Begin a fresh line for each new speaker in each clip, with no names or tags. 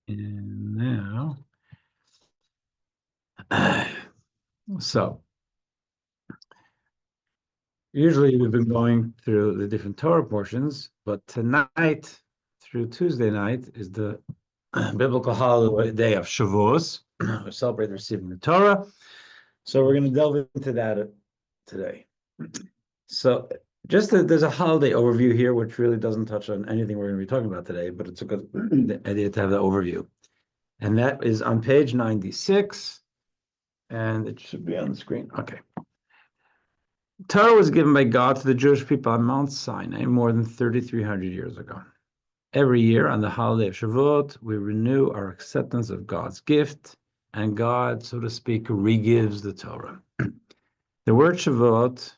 And now, so usually we've been going through the different Torah portions, but tonight through Tuesday night is the biblical holiday day of Shavuos. We celebrate receiving the Torah. So we're going to delve into that today. So there's a holiday overview here, which really doesn't touch on anything we're going to be talking about today, but it's a good idea to have that overview. And that is on page 96, and it should be on the screen. Okay. Torah was given by God to the Jewish people on Mount Sinai more than 3,300 years ago. Every year on the holiday of Shavuot, we renew our acceptance of God's gift, and God, so to speak, re-gives the Torah. The word Shavuot,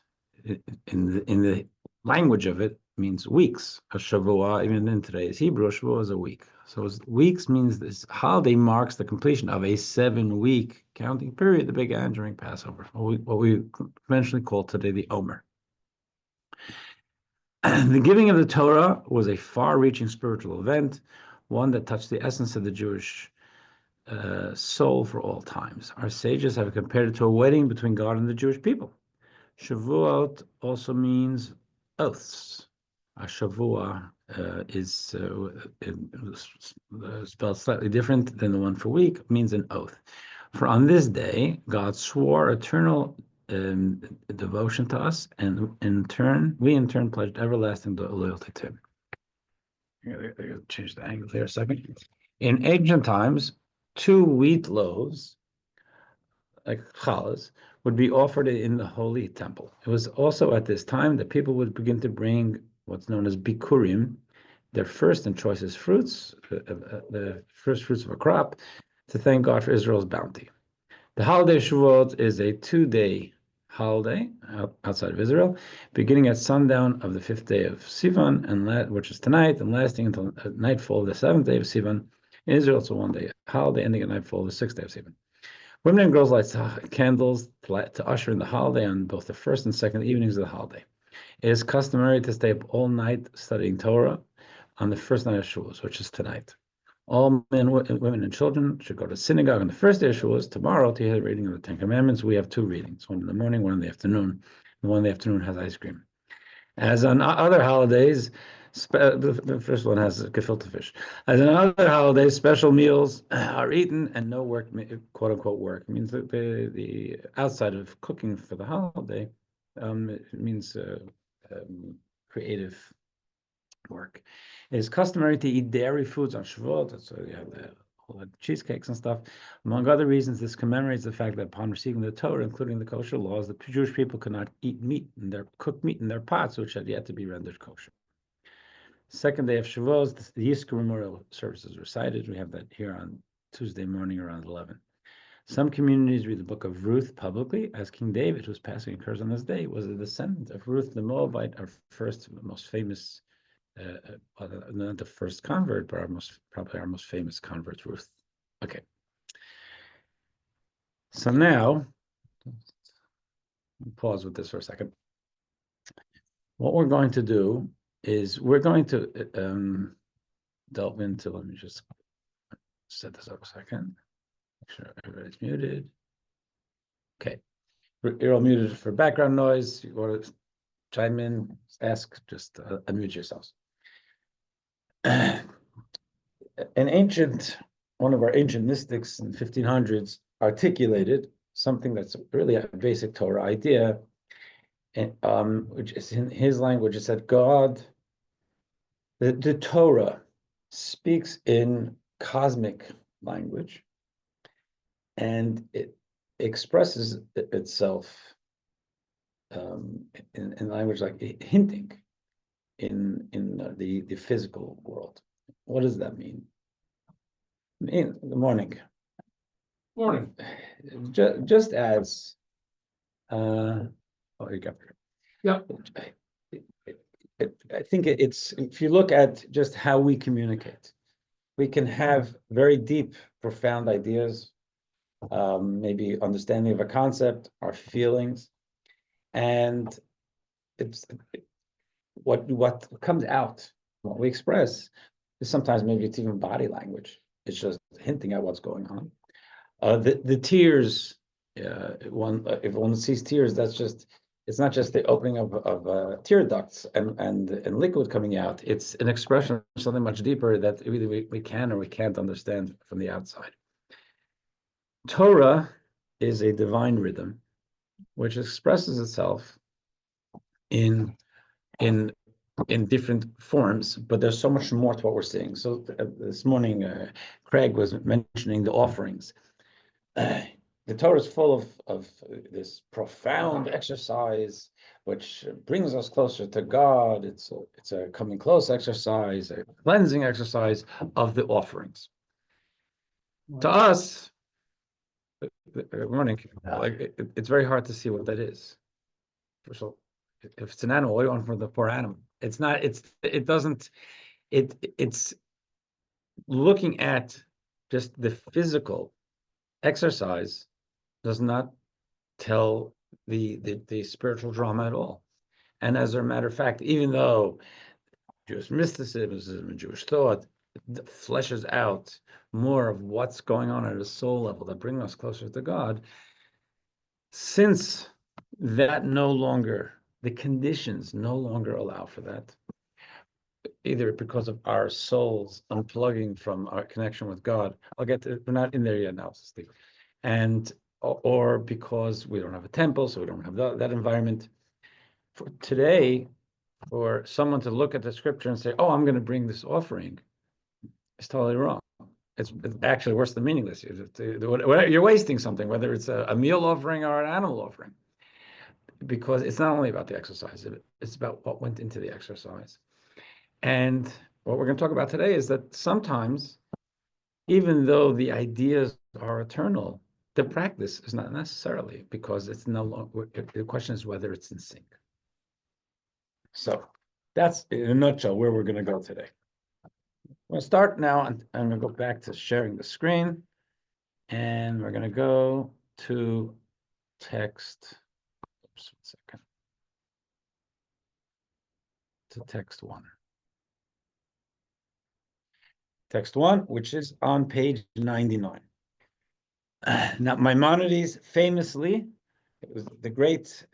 in the language of it, means weeks. A Shavua, even in today's Hebrew, Shavua is a week. So weeks means this holiday marks the completion of a 7-week counting period that began during Passover, what we conventionally call today the Omer. The giving of the Torah was a far-reaching spiritual event, one that touched the essence of the Jewish soul for all times. Our sages have compared it to a wedding between God and the Jewish people. Shavuot also means oaths. A Shavua is spelled slightly different than the one for week, it means an oath. For on this day, God swore eternal devotion to us, and we in turn pledged everlasting loyalty to him. Here, change the angle here a second. In ancient times, 2 wheat loaves, like challahs, would be offered in the holy temple. It was also at this time that people would begin to bring what's known as bikurim, their first and choicest fruits, the first fruits of a crop, to thank God for Israel's bounty. The holiday Shavuot is a 2-day holiday outside of Israel, beginning at sundown of the 5th day of Sivan, which is tonight, and lasting until nightfall of the 7th day of Sivan. In Israel, it's a 1-day holiday, ending at nightfall of the 6th day of Sivan. Women and girls light candles to usher in the holiday on both the first and second evenings of the holiday. It is customary to stay up all night studying Torah on the first night of Shavuos, which is tonight. All men, women, and children should go to synagogue on the first day of Shavuos tomorrow to hear the reading of the Ten Commandments. We have 2 readings, one in the morning, one in the afternoon. The one in the afternoon has ice cream. As on other holidays, the first one has gefilte fish. As on other holidays, special meals are eaten and no work, quote unquote work. It means that the outside of cooking for the holiday, it means creative work. It is customary to eat dairy foods on Shavuot, so you have all the cheesecakes and stuff. Among other reasons, this commemorates the fact that upon receiving the Torah, including the kosher laws, the Jewish people could not eat cooked meat in their pots, which had yet to be rendered kosher. Second day of Shavuot, the Yizkor memorial services recited. We have that here on Tuesday morning around 11. Some communities read the book of Ruth publicly, as King David, whose passing occurs on this day, was a descendant of Ruth the Moabite, our first, most famous, not the first convert, but probably our most famous convert, Ruth. Okay. So now, pause with this for a second. What we're going to do is we're going to delve into, let me just set this up a second. Make sure everybody's muted. Okay. You're all muted for background noise. You want to chime in, ask, just unmute yourselves. One of our ancient mystics in the 1500s articulated something that's really a basic Torah idea, which is in his language. It said the Torah speaks in cosmic language, and it expresses itself in language like hinting in the physical world. What does that mean? Good morning.
Morning.
Just as you go.
Yeah.
I think it's, if you look at just how we communicate, we can have very deep, profound ideas, maybe understanding of a concept, our feelings, and it's what comes out, what we express, Sometimes maybe it's even body language. It's just hinting at what's going on. The tears, if one sees tears, it's not just the opening of tear ducts and liquid coming out. It's an expression of something much deeper that either we can or we can't understand from the outside. Torah is a divine rhythm which expresses itself in in different forms, but there's so much more to what we're seeing. So this morning, Craig was mentioning the offerings. The Torah is full of this profound exercise, which brings us closer to God. It's a coming close exercise, a cleansing exercise of the offerings. To us, good morning. Like it's very hard to see what that is. First of all, if it's an animal, what do you want from the poor animal? It's not. It doesn't. It's looking at just the physical exercise does not tell the spiritual drama at all. And as a matter of fact, even though Jewish mysticism and Jewish thought fleshes out more of what's going on at a soul level that brings us closer to God, since that no longer, the conditions no longer allow for that, either because of our souls unplugging from our connection with God. I'll get to, we're not in there yet now, Steve. And or because we don't have a temple, so we don't have that environment. For today, for someone to look at the scripture and say, "Oh, I'm going to bring this offering," is totally wrong. It's actually worse than meaningless. You're wasting something, whether it's a meal offering or an animal offering, because it's not only about the exercise; it's about what went into the exercise. And what we're going to talk about today is that sometimes, even though the ideas are eternal, the practice is not necessarily, because it's no longer, the question is whether it's in sync. So that's in a nutshell where we're going to go today. I'm going to start now, and I'm going to go back to sharing the screen, and we're going to go to text. Oops, 1 second. To text one. Text one, which is on page 99. Now, Maimonides famously, it was the great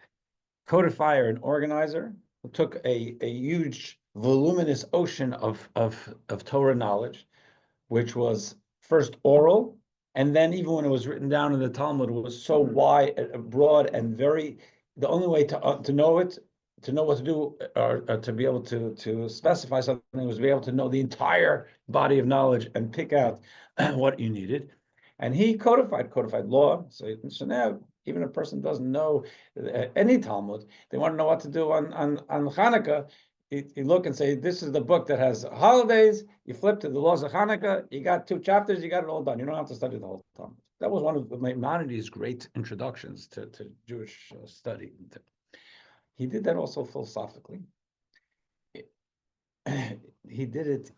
codifier and organizer, who took a huge, voluminous ocean of Torah knowledge, which was first oral, and then even when it was written down in the Talmud, it was so wide, broad, and very. The only way to know it, to know what to do, or to be able to specify something, was to be able to know the entire body of knowledge and pick out what you needed. And he codified law. So now, even a person doesn't know any Talmud, they want to know what to do on Hanukkah. You look and say, this is the book that has holidays. You flip to the laws of Hanukkah. You got 2 chapters. You got it all done. You don't have to study the whole Talmud. That was one of Maimonides' great introductions to Jewish study. He did that also philosophically. He did it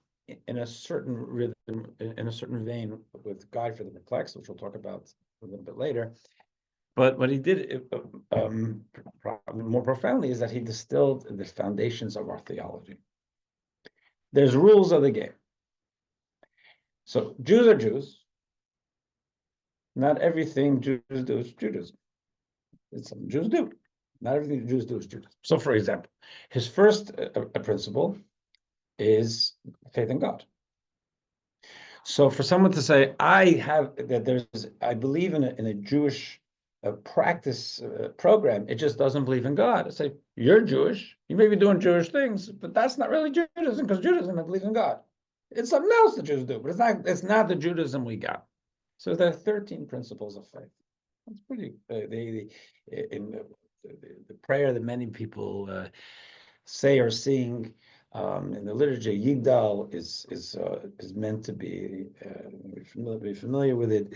in a certain rhythm, in a certain vein, with Guide for the Perplexed, which we'll talk about a little bit later. But what he did more profoundly is that he distilled the foundations of our theology. There's rules of the game. So Jews are Jews. Not everything Jews do is Judaism. Some Jews do. Not everything Jews do is Judaism. So, for example, his first principle is faith in God. So, for someone to say, I believe in a Jewish practice program, it just doesn't believe in God. I say, you're Jewish. You may be doing Jewish things, but that's not really Judaism, because Judaism believes in God. It's something else the Jews do, but it's not the Judaism we got. So there are 13 principles of faith. That's pretty. In the prayer that many people say or sing in the liturgy, Yigdal is meant to be familiar with it.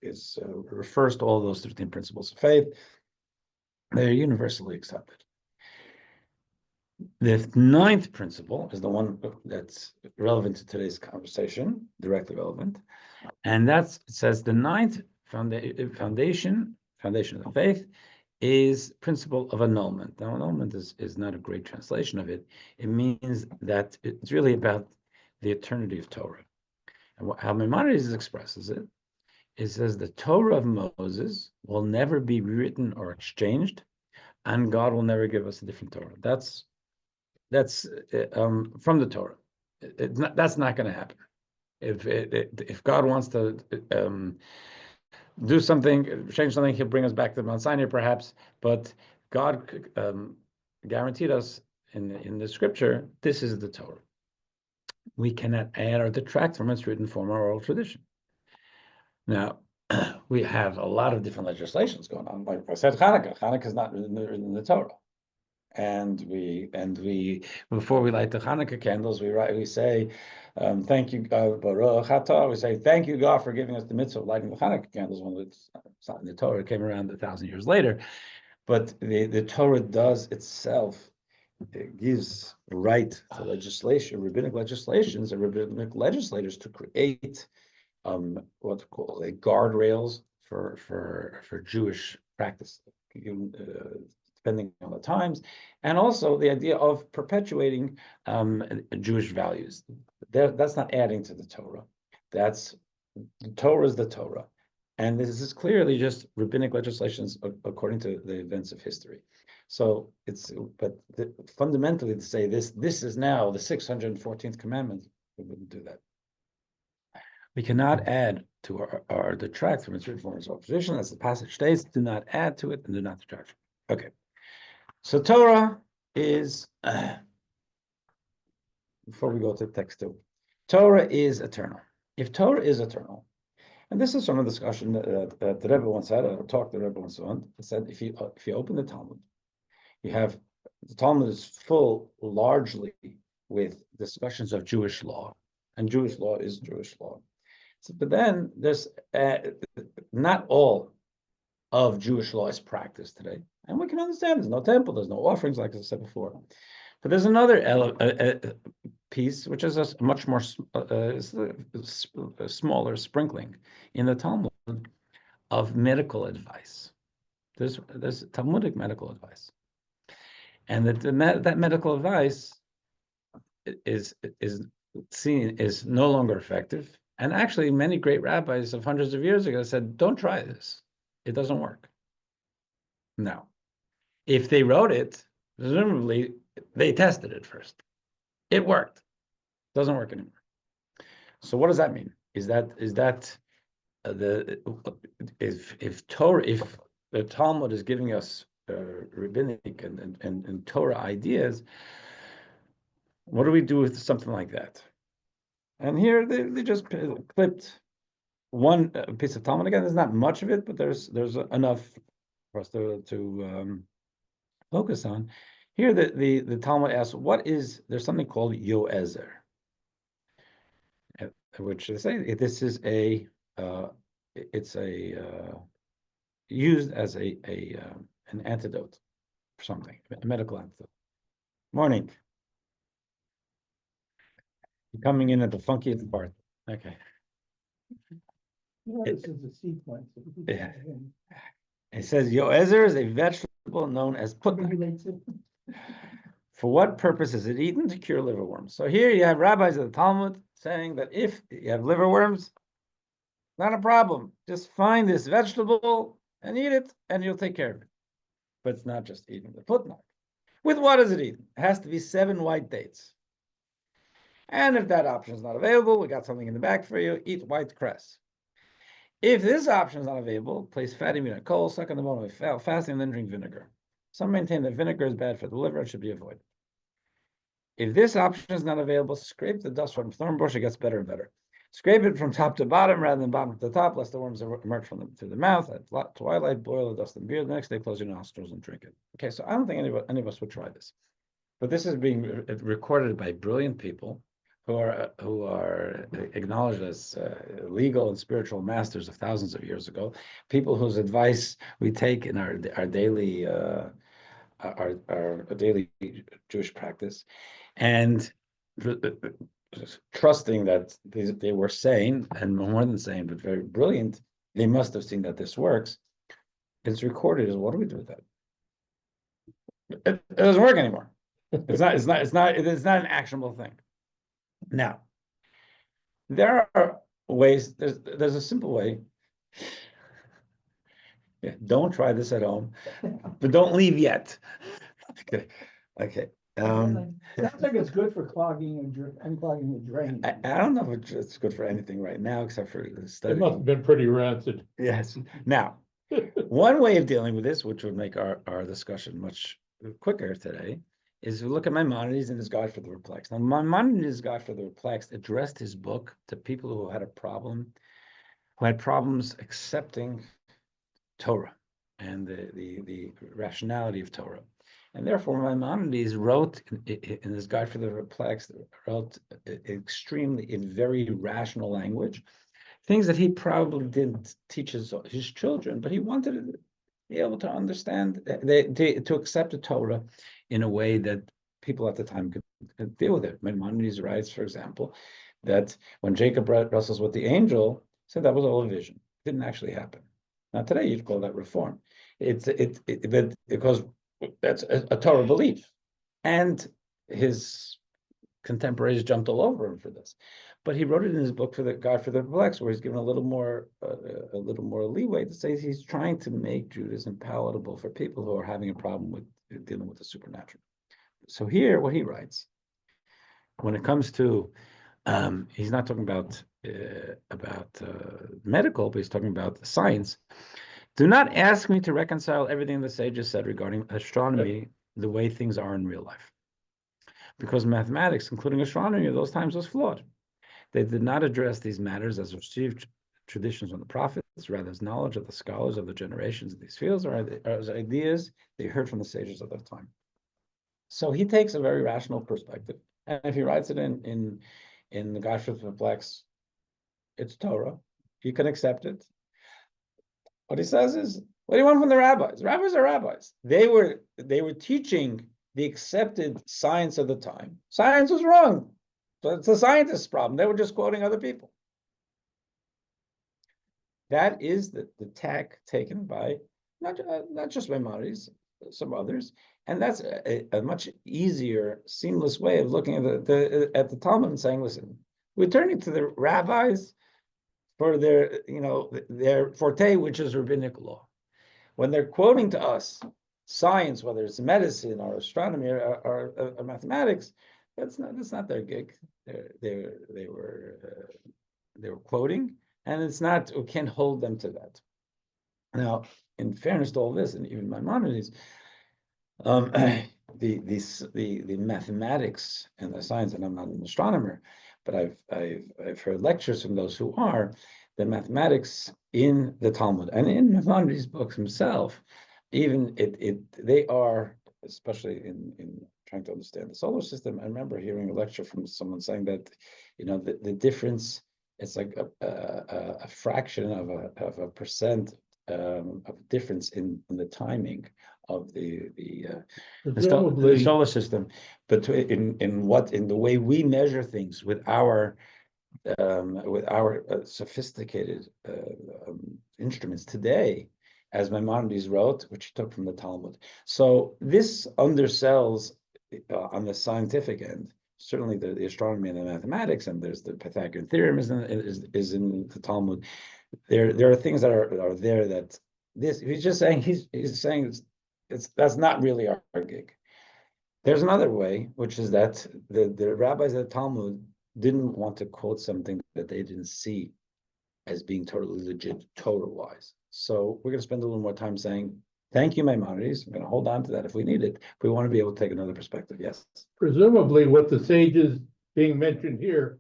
It refers to all those 13 principles of faith. They're universally accepted. The 9th principle is the one that's relevant to today's conversation, directly relevant, and it says the 9th foundation of the faith is principle of annulment. Now, annulment is not a great translation of it. It means that it's really about the eternity of Torah. And how Maimonides expresses it, it says the Torah of Moses will never be written or exchanged, and God will never give us a different Torah. That's from the Torah. That's not going to happen. If God wants to do something, change something, He'll bring us back to Mount Sinai, perhaps. But God guaranteed us in the Scripture, this is the Torah. We cannot add or detract from its written form or oral tradition. Now, we have a lot of different legislations going on. Like I said, Hanukkah is not written in the Torah. And we before we light the Hanukkah candles, we say, thank you, Baruch Atah. We say, thank you, God, for giving us the mitzvah of lighting the Hanukkah candles. When it's not in the Torah, it came around 1,000 years later. But the Torah does itself, it gives right to legislation, rabbinic legislations, and rabbinic legislators to create what's called guardrails for Jewish practice, depending on the times, and also the idea of perpetuating Jewish values. That's not adding to the Torah. The Torah is the Torah, and this is clearly just rabbinic legislations according to the events of history. So fundamentally to say this is now the 614th commandment, we wouldn't do that. We cannot add to or detract from its written form or position, as the passage states. Do not add to it and do not detract from it. Okay. So Torah is, before we go to text 2, Torah is eternal. If Torah is eternal, and this is from a discussion that the Rebbe once had, a talk the Rebbe once on, he said, if you open the Talmud, the Talmud is full largely with discussions of Jewish law, and Jewish law is Jewish law. But then there's not all of Jewish law is practiced today. And we can understand there's no temple, there's no offerings, like I said before. But there's another piece, which is a much more smaller sprinkling in the Talmud of medical advice. There's Talmudic medical advice. And that medical advice is seen is no longer effective. And actually, many great rabbis of hundreds of years ago said, don't try this. It doesn't work. Now, if they wrote it, presumably they tested it first. It worked. Doesn't work anymore. So what does that mean? Is that if the Talmud is giving us rabbinic and Torah ideas, what do we do with something like that? And here they just clipped one piece of Talmud. Again, there's not much of it, but there's enough for us to focus on. Here, the Talmud asks, there's something called Yoezer, which they say this is used as an antidote for something, a medical antidote. Morning. You're coming in at the funkiest part. Okay. Yeah. It says Yoezer is a vegetable known as putnak. For what purpose is it eaten? To cure liverworms. So here you have rabbis of the Talmud saying that if you have liverworms, not a problem. Just find this vegetable and eat it, and you'll take care of it. But it's not just eating the putnak. With what is it eaten? It has to be 7 white dates. And if that option is not available, we got something in the back for you. Eat white cress. If this option is not available, place fatty meat on coal, suck on the bone of fasting, and then drink vinegar. Some maintain that vinegar is bad for the liver and should be avoided. If this option is not available, scrape the dust from thorn bush. It gets better and better. Scrape it from top to bottom rather than bottom to top, lest the worms emerge through the mouth. At twilight, boil the dust and beard. The next day, close your nostrils and drink it. Okay, so I don't think any of us would try this. But this is being recorded by brilliant people who are acknowledged as legal and spiritual masters of thousands of years ago, people whose advice we take in our daily Jewish practice, and trusting that they were sane, and more than sane, but very brilliant. They must have seen that this works. It's recorded. What do we do with that? It doesn't work anymore. It is not an actionable thing. Now, There are ways, there's a simple way. Yeah, don't try this at home, but don't leave yet. Okay. Okay.
Sounds like it's good for clogging and unclogging the drain.
I don't know if it's good for anything right now, except for
It
studying.
must have been pretty rancid.
Yes. Now, one way of dealing with this, which would make our discussion much quicker today, is to look at Maimonides and his Guide for the Perplexed. Now, Maimonides' Guide for the Perplexed addressed his book to people who had a problem, who had problems accepting Torah and the rationality of Torah. And therefore, Maimonides wrote in his Guide for the Perplexed, wrote extremely in very rational language, things that he probably didn't teach his children, but he wanted to be able to understand, to accept the Torah in a way that people at the time could deal with it. Maimonides writes, for example, that when Jacob wrestles with the angel, said that was all a vision. It didn't actually happen. Now today you'd call that reform. But because that's a Torah belief, and his contemporaries jumped all over him for this. But he wrote it in his book for the Guide for the Perplexed, where he's given a little more leeway to say he's trying to make Judaism palatable for people who are having a problem with dealing with the supernatural. So here, what he writes, when it comes to, he's not talking about medical, but he's talking about science. Do not ask me to reconcile everything the sages said regarding astronomy, the way things are in real life, because mathematics, including astronomy, at those times was flawed. They did not address these matters as received traditions from the prophets, rather as knowledge of the scholars of the generations of these fields, or as ideas they heard from the sages of that time. So he takes a very rational perspective, and if he writes it in the Guide for the Perplexed, it's Torah. You can accept it. What he says is, what do you want from the rabbis? Rabbis are rabbis. They were teaching the accepted science of the time. Science was wrong. So it's a scientist's problem. They were just quoting other people. That is the tack taken by not just Maimonides, some others, and that's a much easier, seamless way of looking at the Talmud and saying, listen, we're turning to the rabbis for their forte, which is rabbinic law. When they're quoting to us science, whether it's medicine or astronomy or mathematics, that's not their gig. They were quoting, and it's not, we can't hold them to that. Now, in fairness to all this, and even Maimonides, the mathematics and the science, and I'm not an astronomer, but I've heard lectures from those who are, the mathematics in the Talmud and in Maimonides' books himself, even they are, especially in trying to understand the solar system. I remember hearing a lecture from someone saying that, the difference, it's like a fraction of a percent of difference in the timing of the solar system, but in the way we measure things with our sophisticated instruments today, as Maimonides wrote, which he took from the Talmud. So this undersells on the scientific end, certainly the astronomy and the mathematics, and there's the Pythagorean theorem is in the Talmud. There are things that are there that this, he's just saying, he's saying that's not really our gig. There's another way, which is that the rabbis of the Talmud didn't want to quote something that they didn't see as being totally legit Torah-wise. So we're going to spend a little more time saying, thank you, Maimonides. I'm going to hold on to that if we need it. If we want to be able to take another perspective, yes.
Presumably what the sages being mentioned here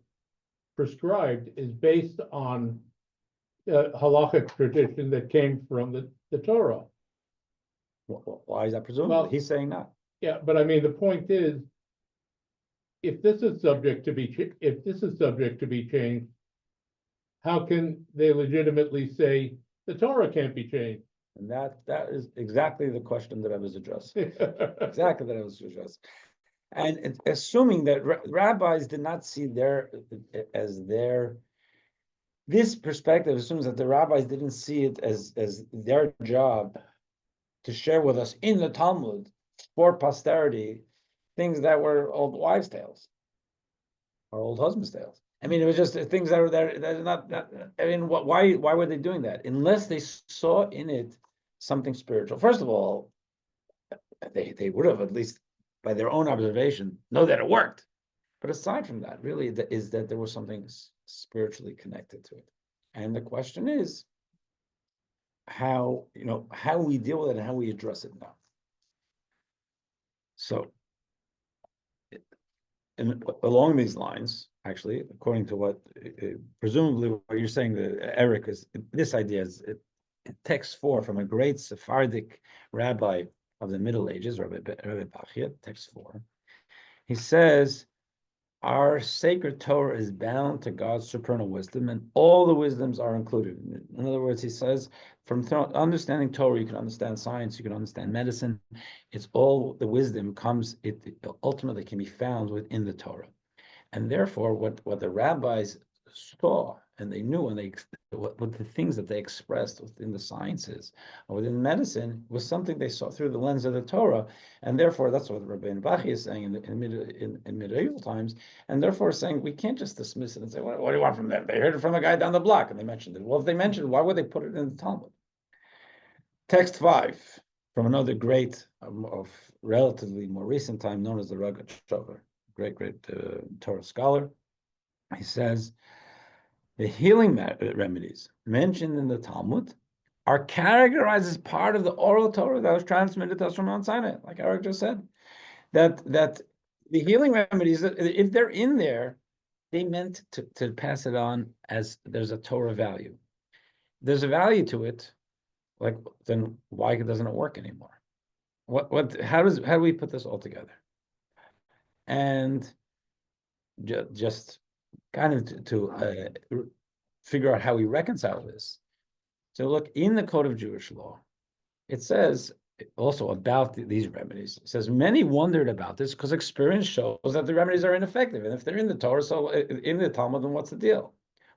prescribed is based on halachic tradition that came from the Torah.
Why is that presumably? Well, he's saying not.
Yeah, but I mean, the point is, if this is subject to be changed, how can they legitimately say the Torah can't be changed?
And that is exactly the question that I was addressing. Exactly that I was addressing. And assuming that rabbis did not see this perspective assumes that the rabbis didn't see it as their job to share with us in the Talmud for posterity things that were old wives' tales. our old husband's tales. I mean, it was just things that are there. That are not. I mean, why were they doing that? Unless they saw in it something spiritual. First of all, they would have, at least by their own observation, know that it worked. But aside from that, really, is that there was something spiritually connected to it. And the question is how we deal with it and how we address it now. So, and along these lines, actually, according to what presumably what you're saying, Eric, is this idea is text 4 from a great Sephardic rabbi of the Middle Ages, Rabbi Bachia, text 4. He says, our sacred Torah is bound to God's supernal wisdom, and all the wisdoms are included. In other words, he says, from understanding Torah, you can understand science, you can understand medicine. It's all the wisdom comes, it ultimately can be found within the Torah. And therefore, what the rabbis saw and they knew, and what the things that they expressed within the sciences or within medicine was something they saw through the lens of the Torah, and therefore that's what Rabbi Mendy is saying in medieval times, and therefore saying we can't just dismiss it and say, what do you want from them? They heard it from a guy down the block and they mentioned it. Well, if they mentioned it, why would they put it in the Talmud? Text 5 from another great of relatively more recent time, known as the Ragat Shover, great Torah scholar. He says, the healing remedies mentioned in the Talmud are categorized as part of the oral Torah that was transmitted to us from Mount Sinai, like Eric just said. That the healing remedies, if they're in there, they meant to pass it on as there's a Torah value. There's a value to it, like then why doesn't it work anymore? How do we put this all together? And just kind of to figure out how we reconcile this. So look, in the Code of Jewish Law, it says also about these remedies. It says, many wondered about this because experience shows that the remedies are ineffective. And if they're in the Torah, so in the Talmud, then what's the deal?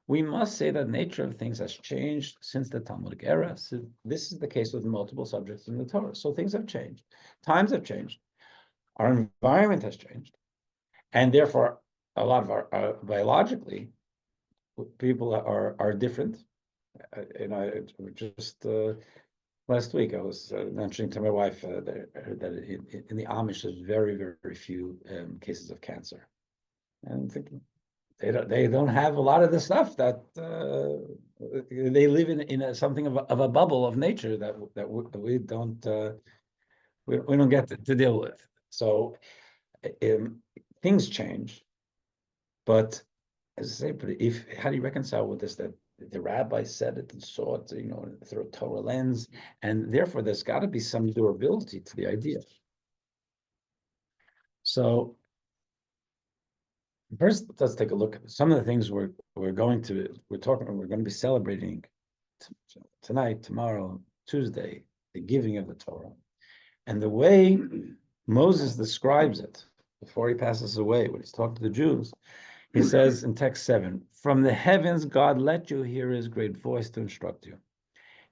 We must say that nature of things has changed since the Talmudic era. So this is the case with multiple subjects in the Torah. So things have changed. Times have changed. Our environment has changed. And therefore, a lot of our biologically, people are different. And I just last week I was mentioning to my wife that in the Amish there's very, very few cases of cancer, and I'm thinking they don't have a lot of the stuff that they live in something of a bubble of nature that we don't we don't get to deal with. So things change, but as I say, but how do you reconcile with this that the rabbi said it and saw it, through a Torah lens, and therefore there's got to be some durability to the idea. So first, let's take a look at some of the things we're going to be celebrating tonight, tomorrow, Tuesday, the giving of the Torah, and the way Moses describes it before he passes away when he's talking to the Jews. He says in text 7, from the heavens, God let you hear his great voice to instruct you.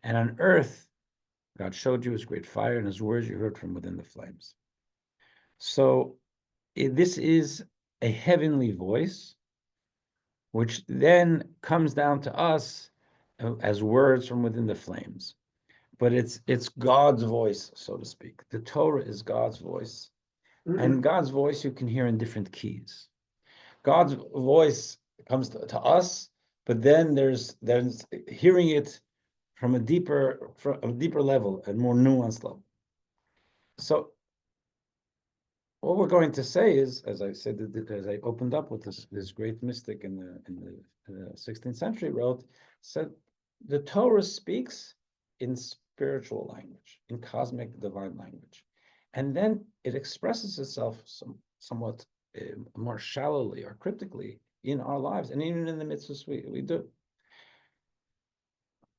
And on earth, God showed you his great fire and his words you heard from within the flames. So this is a heavenly voice, which then comes down to us as words from within the flames. But it's God's voice, so to speak. The Torah is God's voice. And God's voice you can hear in different keys. God's voice comes to us, but then there's hearing it from a deeper level, a more nuanced level. So what we're going to say is, as I said, as I opened up with this great mystic in the 16th century said the Torah speaks in spiritual language, in cosmic divine language, and then it expresses itself somewhat more shallowly or cryptically in our lives, and even in the mitzvahs we do.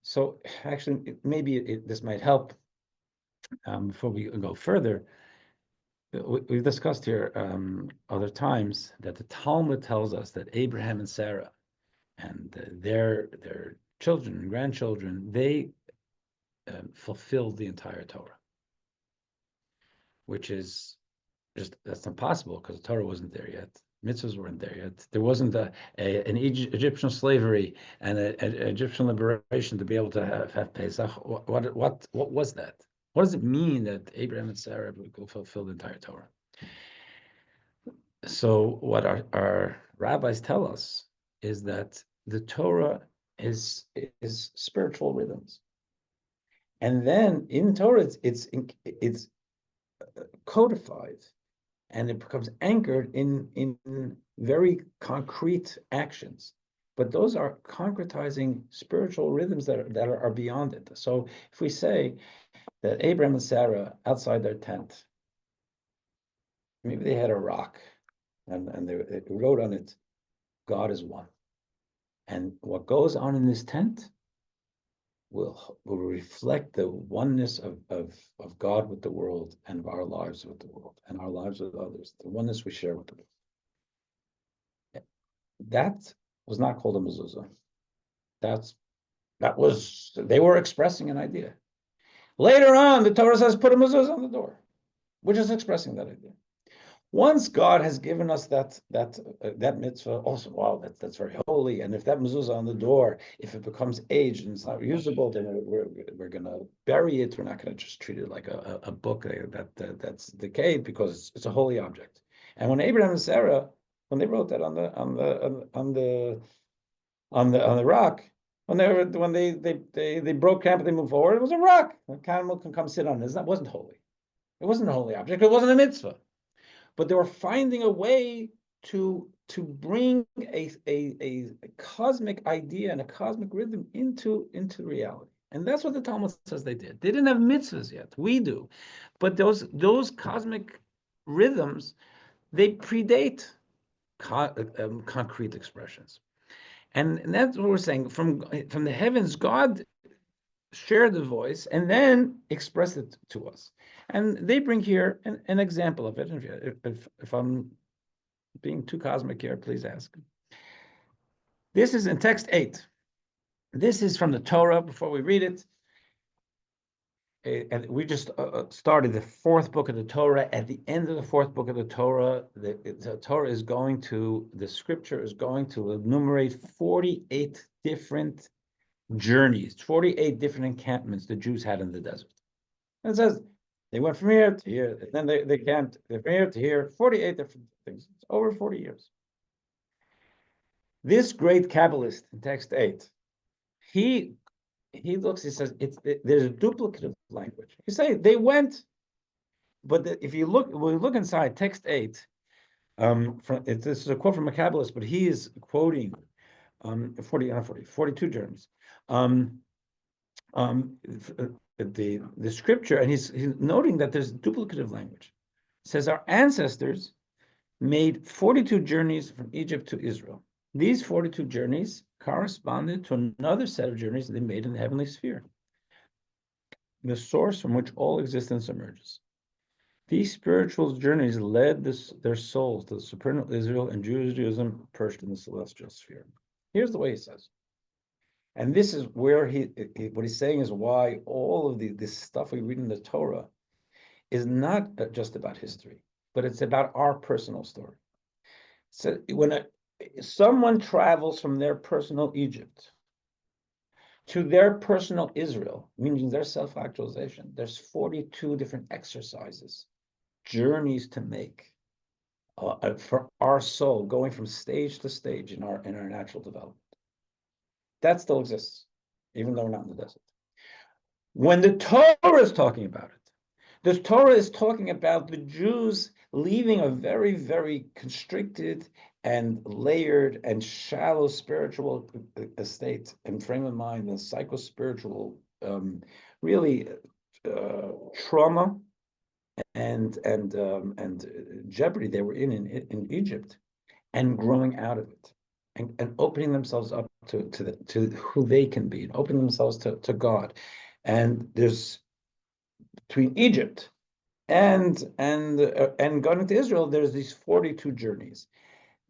So actually, maybe this might help before we go further. We've discussed here other times that the Talmud tells us that Abraham and Sarah and their children and grandchildren, they fulfilled the entire Torah, which is that's impossible because the Torah wasn't there yet. Mitzvahs weren't there yet. There wasn't an Egyptian slavery and an Egyptian liberation to be able to have Pesach. What was that? What does it mean that Abraham and Sarah will fulfill the entire Torah? So what our rabbis tell us is that the Torah is spiritual rhythms, and then in Torah it's codified, and it becomes anchored in very concrete actions. But those are concretizing spiritual rhythms that are beyond it. So if we say that Abraham and Sarah outside their tent, maybe they had a rock, and they wrote on it, God is one. And what goes on in this tent will reflect the oneness of God with the world, and of our lives with the world, and our lives with others, the oneness we share with the world. That was not called a mezuzah. They were expressing an idea. Later on, the Torah says, put a mezuzah on the door, which is expressing that idea. Once God has given us that mitzvah, also, wow, that's very holy. And if that mezuzah on the door, if it becomes aged and it's not usable, then we're going to bury it. We're not going to just treat it like a book that's decayed, because it's a holy object. And when Abraham and Sarah, when they wrote that on the rock, when they broke camp and they moved forward, it was a rock. A camel can come sit on it. That wasn't holy. It wasn't a holy object. It wasn't a mitzvah. But they were finding a way to bring a cosmic idea and a cosmic rhythm into reality. And that's what the Talmud says they did. They didn't have mitzvahs yet. We do. But those cosmic rhythms, they predate concrete expressions. And that's what we're saying. From the heavens, God shared the voice and then expressed it to us. And they bring here an example of it. If I'm being too cosmic here, please ask. This is in text 8. This is from the Torah. Before we read it, and we just started the 4th book of the Torah. At the end of the 4th book of the Torah, the Torah is going to, the scripture is going to enumerate 48 different journeys, 48 different encampments the Jews had in the desert. And it says they went from here to here, and then they camped from here to here, 48 different things. It's over 40 years. This great Kabbalist in text 8, he looks, he says, there's a duplicative language. You say they went, but if you look, when you look inside text 8, this is a quote from a Kabbalist, but he is quoting 42 journeys. The scripture, and he's noting that there's duplicative language. It says our ancestors made 42 journeys from Egypt to Israel. These 42 journeys corresponded to another set of journeys they made in the heavenly sphere, the source from which all existence emerges. These spiritual journeys led their souls to the supernal Israel and Judaism perched in the celestial sphere. Here's the way he says. And this is where what he's saying is why all of this stuff we read in the Torah is not just about history, but it's about our personal story. So when someone travels from their personal Egypt to their personal Israel, meaning their self-actualization, there's 42 different exercises, journeys to make for our soul, going from stage to stage in our natural development. That still exists, even though we're not in the desert. When the Torah is talking about it, the Torah is talking about the Jews leaving a very, very constricted and layered and shallow spiritual state and frame of mind and psycho-spiritual, really trauma and jeopardy they were in Egypt, and growing out of it. And opening themselves up to who they can be, and opening themselves to God. And there's, between Egypt and going into Israel, there's these 42 journeys.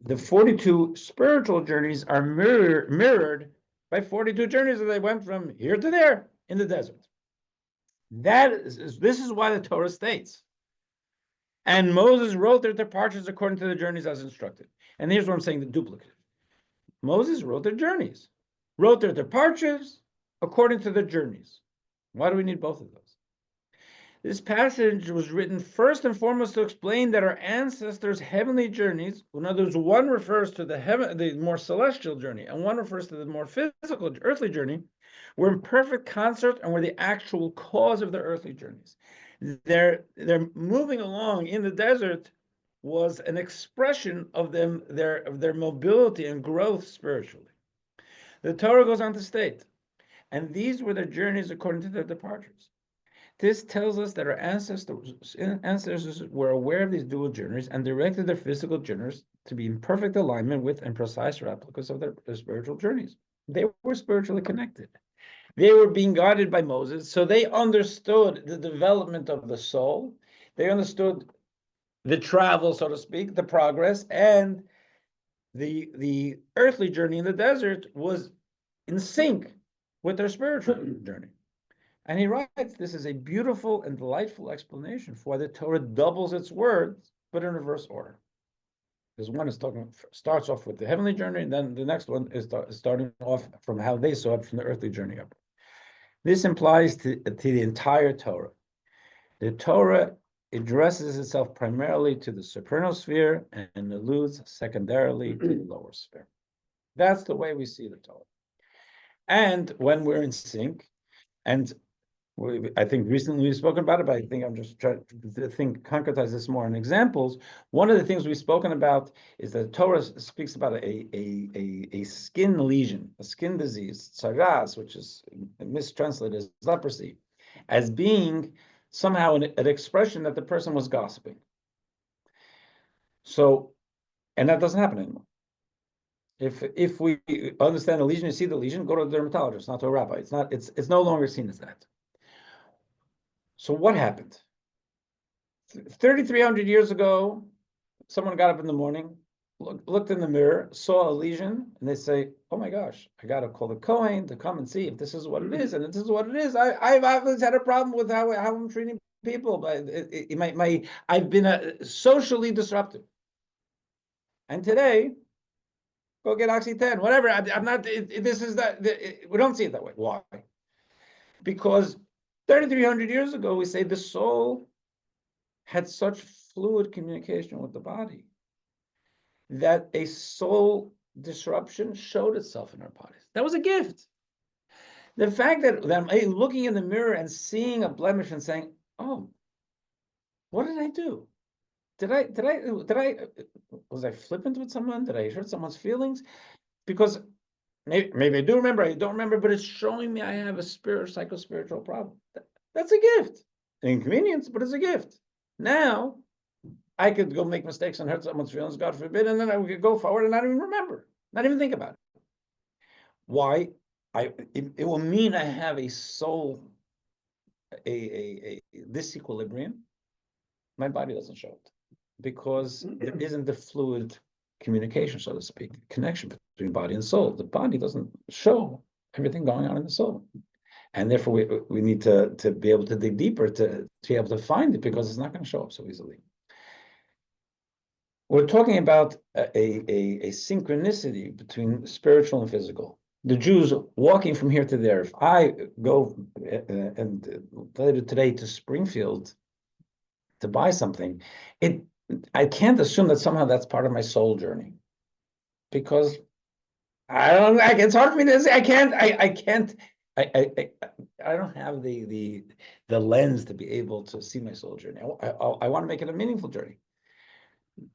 The 42 spiritual journeys are mirrored by 42 journeys that they went from here to there in the desert. This is why the Torah states. And Moses wrote their departures according to the journeys as instructed. And here's what I'm saying, the duplicative. Moses wrote their journeys, wrote their departures according to their journeys. Why do we need both of those? This passage was written first and foremost to explain that our ancestors' heavenly journeys, in other words, one refers to the more celestial journey, and one refers to the more physical, earthly journey, were in perfect concert and were the actual cause of their earthly journeys. Their moving along in the desert was an expression of their mobility and growth spiritually. The Torah goes on to state, and these were their journeys according to their departures. This tells us that our ancestors were aware of these dual journeys and directed their physical journeys to be in perfect alignment with and precise replicas of their spiritual journeys. They were spiritually connected. They were being guided by Moses, so they understood the development of the soul. They understood the travel, so to speak, the progress, and the earthly journey in the desert was in sync with their spiritual journey. And he writes, this is a beautiful and delightful explanation for why the Torah doubles its words, but in reverse order. Because one starts off with the heavenly journey, and then the next one is starting off from how they saw it from the earthly journey up. This implies to the entire Torah. The Torah addresses itself primarily to the supernal sphere and alludes secondarily to the lower sphere. That's the way we see the Torah. And when we're in sync, and I think recently we've spoken about it, but I think I'm just trying to concretize this more in examples. One of the things we've spoken about is that Torah speaks about a skin lesion, a skin disease, tsaras, which is mistranslated as leprosy, as being somehow an expression that the person was gossiping. So, and that doesn't happen anymore. If we understand the lesion, you see the lesion, go to a dermatologist, not to a rabbi. It's no longer seen as that. So what happened? 3,300 years ago, someone got up in the morning, looked in the mirror, saw a lesion, and they say, "Oh my gosh, I got to call the Kohen to come and see if this is what it is." And if this is what it is, I've always had a problem with how I'm treating people, but I've been socially disruptive. And today, go get Oxy-10, whatever. I'm not. This is that. We don't see it that way. Why? Because 3,300 years ago, we say the soul had such fluid communication with the body that a soul disruption showed itself in our bodies. That was a gift. The fact that I'm looking in the mirror and seeing a blemish and saying, "Oh, what did I do? Was I flippant with someone? Did I hurt someone's feelings?" Because maybe I do remember, I don't remember, but it's showing me I have a psycho-spiritual problem. That's a gift. An inconvenience, but it's a gift. Now, I could go make mistakes and hurt someone's feelings, God forbid, and then I could go forward and not even remember, not even think about it. Why? It will mean I have a soul, a disequilibrium. My body doesn't show it because there isn't the fluid communication, so to speak, connection between body and soul. The body doesn't show everything going on in the soul. And therefore, we need to be able to dig deeper to be able to find it, because it's not going to show up so easily. We're talking about a synchronicity between spiritual and physical. The Jews walking from here to there. If I go and later today to Springfield to buy something, I can't assume that somehow that's part of my soul journey, because it's hard for me to say. I don't have the lens to be able to see my soul journey. I want to make it a meaningful journey.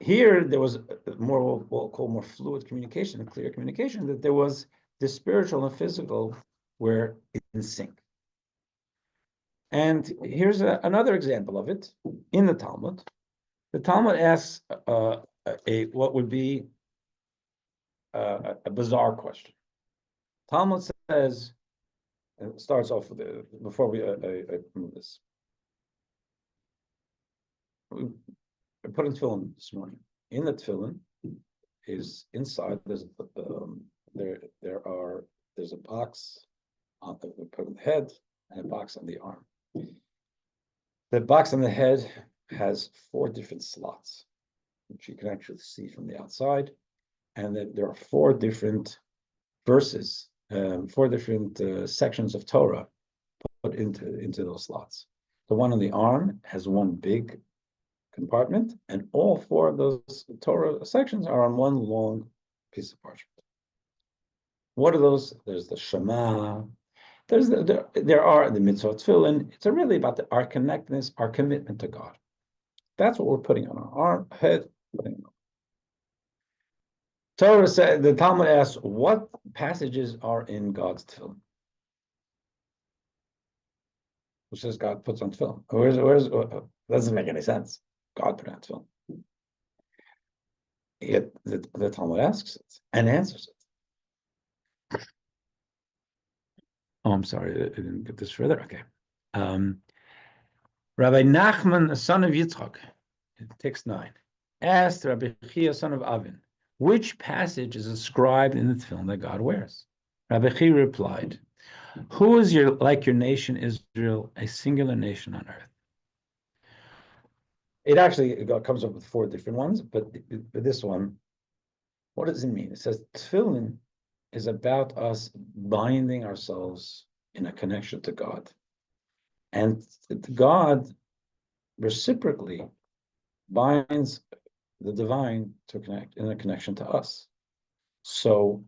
Here, there was more, what we'll call more fluid communication, a clear communication, that there was the spiritual and physical were in sync. And here's another example of it in the Talmud. The Talmud asks what would be a bizarre question. Talmud says, and it starts off with before we move this. I put in tefillin this morning. In the tefillin is inside. There's a box on we put on the head and a box on the arm. The box on the head has 4 different slots, which you can actually see from the outside. and that there are four different verses, four different sections of Torah put into those slots. The one on the arm has one big compartment, and all four of those Torah sections are on one long piece of parchment. What are those? There's the Shema. There are the mitzvot tefillin. It's really about our connectedness, our commitment to God. That's what we're putting on our head. Torah said, the Talmud asks, what passages are in God's tefillin? Who says God puts on tefillin? Where's doesn't make any sense. God put on tefillin. Yet the Talmud asks it and answers it. Oh, I'm sorry, I didn't get this further. Okay. Rabbi Nachman, the son of Yitzchak, text 9, asked Rabbi Chia, son of Avin, which passage is inscribed in the tefillin that God wears? Rabbi Chia replied, who is like your nation Israel, a singular nation on earth? It actually comes up with four different ones, but this one, what does it mean? It says tefillin is about us binding ourselves in a connection to God. And God reciprocally binds the divine to connect in a connection to us. So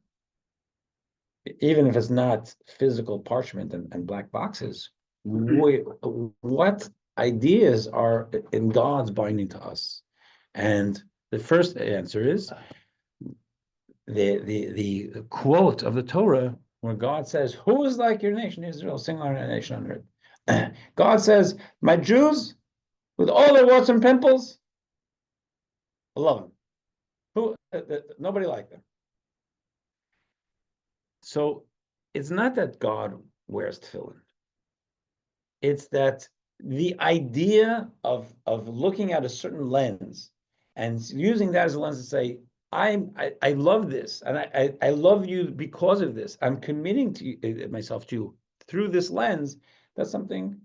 even if it's not physical parchment and black boxes, what ideas are in God's binding to us? And the first answer is the quote of the Torah where God says, who is like your nation, Israel, singular nation on earth? God says, my Jews, with all their warts and pimples, I love them. Nobody like them. So it's not that God wears tefillin. It's that the idea of looking at a certain lens and using that as a lens to say, I love this, and I love you because of this. I'm committing to myself to you through this lens. That's something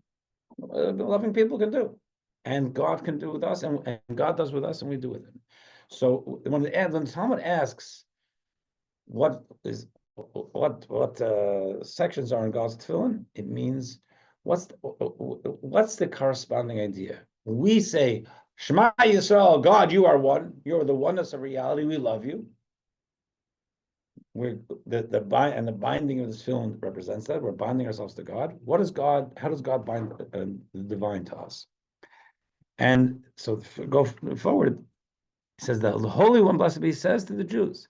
loving people can do, and God can do with us, and God does with us, and we do with Him. So when the Talmud asks, what sections are in God's tefillin, it means what's the corresponding idea? We say, Shema Yisrael, God, you are one. You're the oneness of reality. We love you. The binding of this tefillin represents that. We're binding ourselves to God. What is God? How does God bind the divine to us? And so go forward. It says that the Holy One, blessed be, He says to the Jews,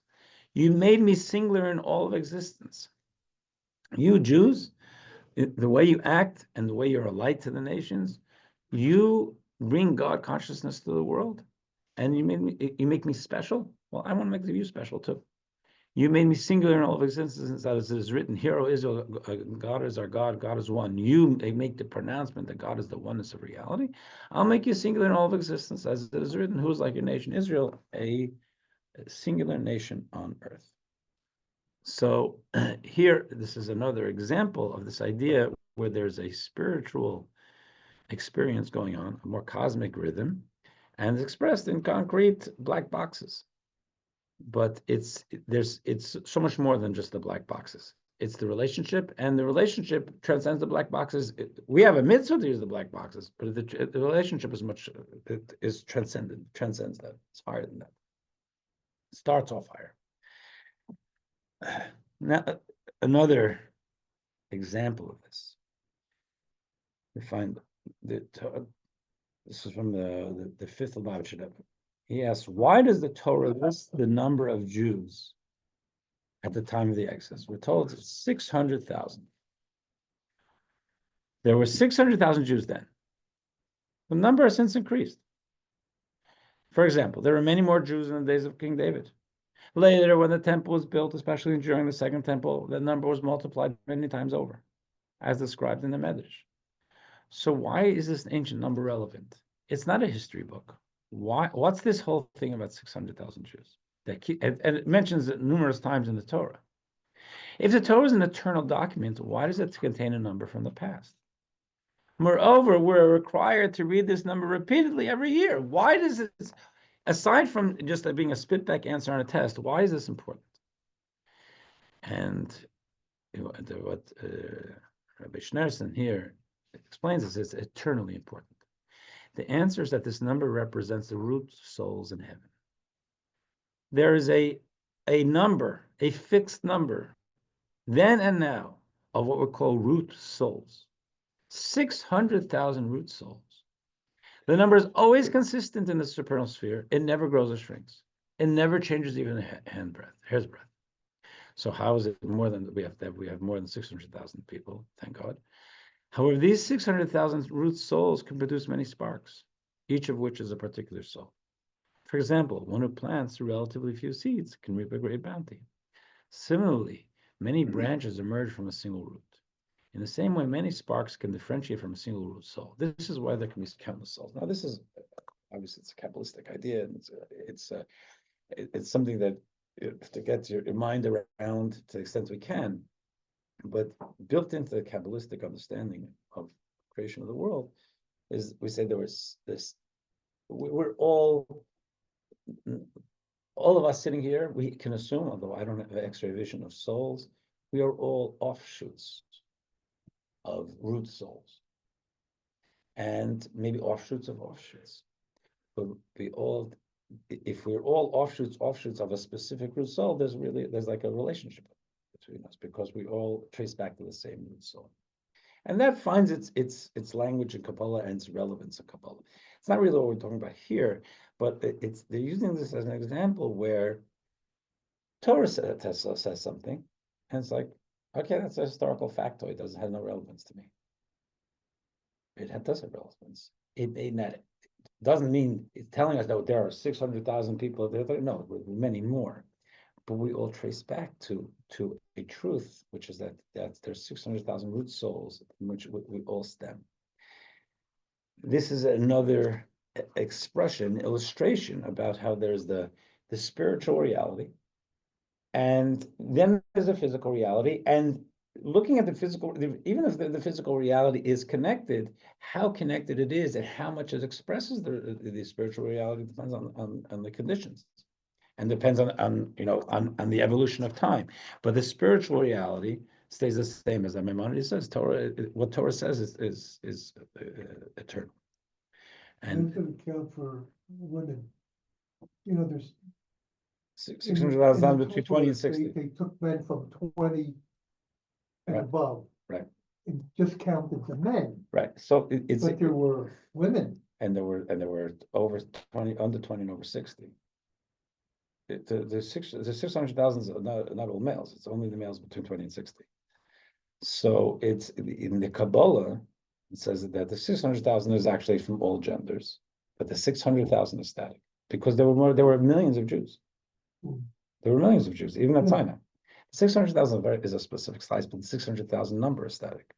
you made me singular in all of existence. You Jews, the way you act and the way you're a light to the nations, you bring God consciousness to the world, and you make me special. Well, I want to make you special too. You made me singular in all of existence, as it is written, Hear, O Israel, God is our God, God is one. You make the pronouncement that God is the oneness of reality. I'll make you singular in all of existence, as it is written, who is like your nation, Israel, a singular nation on earth. So here, this is another example of this idea where there's a spiritual experience going on, a more cosmic rhythm, and it's expressed in concrete black boxes. But it's so much more than just the black boxes. It's the relationship, and the relationship transcends the black boxes. We have a mitzvah to use the black boxes, but the relationship is transcends that. It's higher than that. It starts off higher. Now, another example of this, we find that this is from the fifth Lubavitcher. He asks, why does the Torah list the number of Jews at the time of the Exodus? We're told it's 600,000. There were 600,000 Jews then. The number has since increased. For example, there were many more Jews in the days of King David. Later, when the temple was built, especially during the second temple, the number was multiplied many times over, as described in the Medrash. So why is this ancient number relevant? It's not a history book. Why? What's this whole thing about 600,000 Jews? And it mentions it numerous times in the Torah. If the Torah is an eternal document, why does it contain a number from the past? Moreover, we're required to read this number repeatedly every year. Why does it? aside from just being a spit-back answer on a test, why is this important? And what Rabbi Herson here explains is it's eternally important. The answer is that this number represents the root souls in heaven. There is a number, a fixed number, then and now, of what we call root souls. 600,000 root souls. The number is always consistent in the supernal sphere. It never grows or shrinks. It never changes even a hair's breadth. So how is it more than we have more than 600,000 people, thank God. However, these 600,000 root souls can produce many sparks, each of which is a particular soul. For example, one who plants relatively few seeds can reap a great bounty. Similarly, many branches emerge from a single root. In the same way, many sparks can differentiate from a single root soul. This is why there can be countless souls. Now, this is obviously it's a Kabbalistic idea, and it's something that to get your mind around to the extent we can, but built into the Kabbalistic understanding of creation of the world is we say there was this. We're all of us sitting here. We can assume, although I don't have an X-ray vision of souls, we are all offshoots of root souls, and maybe offshoots of offshoots. But if we're all offshoots of a specific root soul, there's like a relationship between us because we all trace back to the same root soul, and that finds its language in Kabbalah and its relevance in Kabbalah. It's not really what we're talking about here, but they're using this as an example where Torah says something, and it's like, okay, that's a historical factoid. It has no relevance to me. It does have relevance. It doesn't mean it's telling us that there are 600,000 people there. No, many more. But we all trace back to a truth, which is that there's 600,000 root souls from which we all stem. This is another illustration about how there's the spiritual reality, and then there's a physical reality, and looking at the physical, even if the physical reality is connected, how connected it is and how much it expresses the spiritual reality depends on the conditions, and depends on the evolution of time. But the spiritual reality stays the same, as Maimonides says. What Torah says is eternal.
And to account for women, there's
600,000 between 20 and 60.
They took men from 20 and above.
Right.
And just counted the men.
Right. So
but there were women.
And there were over 20, under 20 and over 60. The 600,000 is not all males. It's only the males between 20 and 60. So it's in the Kabbalah, it says that the 600,000 is actually from all genders, but the 600,000 is static because there were millions of Jews. There were millions of Jews, even at Sinai. 600,000 is a specific size, but the 600,000 number is static.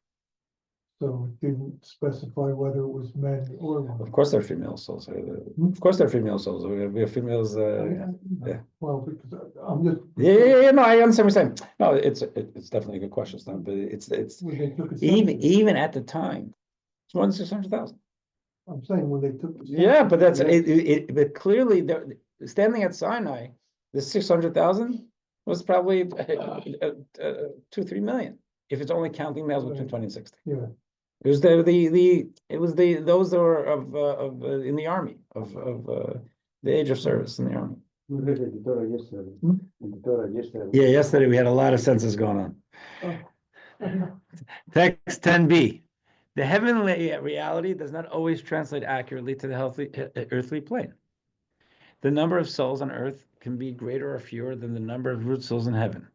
So it didn't specify whether it was men or women.
Of course, there are female souls. Of course, there are female souls. We have females. Yeah.
Well, because I'm just.
Yeah. No, I understand what you're saying. No, it's definitely a good question, but it's even at the time, it's more than 600,000.
I'm saying when they took.
Yeah, but that's but clearly, standing at Sinai, the 600,000 was probably 2-3 million if it's only counting males between 20 and 60.
Yeah.
It was those that were of in the army of the age of service in the army. Yeah, yesterday we had a lot of census going on. Text 10b. The heavenly reality does not always translate accurately to the earthly plane. The number of souls on earth can be greater or fewer than the number of root souls in heaven,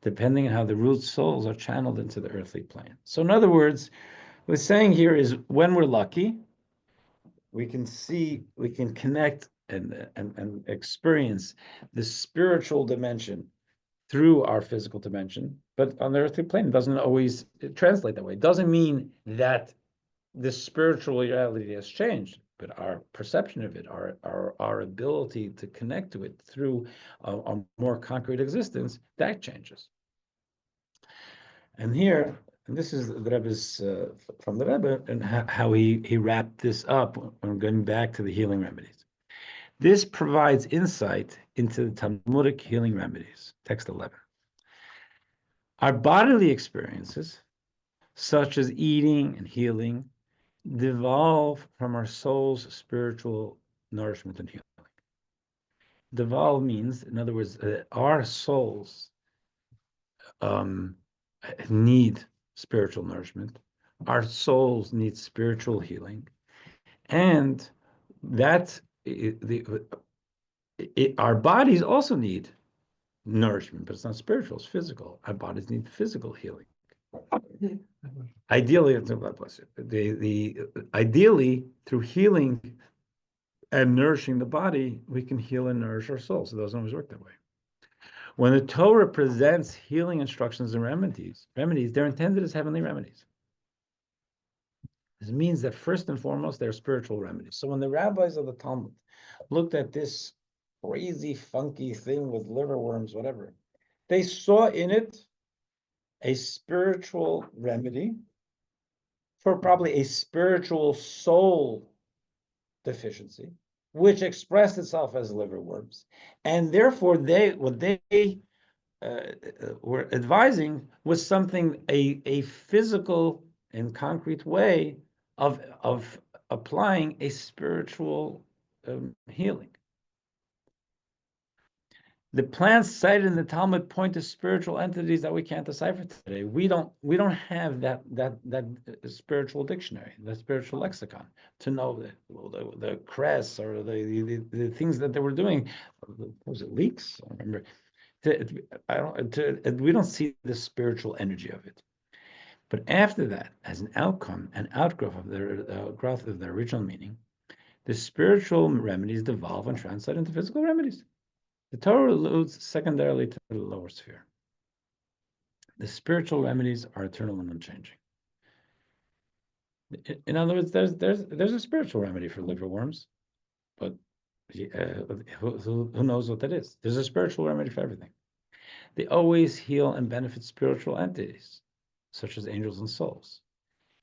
depending on how the root souls are channeled into the earthly plane. So in other words, what we're saying here is when we're lucky, we can connect and experience the spiritual dimension through our physical dimension, but on the earthly plane, it doesn't always translate that way. It doesn't mean that the spiritual reality has changed, but our perception of it, our ability to connect to it through a more concrete existence, that changes. And here, and this is the Rebbe's from the Rebbe, and how he wrapped this up when going back to the healing remedies. This provides insight into the Talmudic healing remedies. Text 11. Our bodily experiences, such as eating and healing, devolve from our soul's spiritual nourishment and healing. Devolve means, in other words, our souls need spiritual nourishment. Our souls need spiritual healing, and our bodies also need nourishment, but it's not spiritual; it's physical. Our bodies need physical healing. Ideally, ideally through healing and nourishing the body, we can heal and nourish our soul. So it doesn't always work that way. When the Torah presents healing instructions and remedies, they're intended as heavenly remedies. This means that first and foremost, they're spiritual remedies. So when the rabbis of the Talmud looked at this crazy, funky thing with liverworms, whatever, they saw in it a spiritual remedy for probably a spiritual soul deficiency, which expressed itself as liverworms. And therefore, what they were advising was something, a physical and concrete way of applying a spiritual healing. The plants cited in the Talmud point to spiritual entities that we can't decipher today. We don't have that spiritual dictionary, that spiritual lexicon to know the cress or the things that they were doing. Was it leeks? I remember. We don't see the spiritual energy of it. But after that, as an outcome, an outgrowth of their original meaning, the spiritual remedies devolve and translate into physical remedies. The Torah alludes secondarily to the lower sphere. The spiritual remedies are eternal and unchanging. In other words, there's a spiritual remedy for liverworms, but who knows what that is? There's a spiritual remedy for everything. They always heal and benefit spiritual entities, such as angels and souls.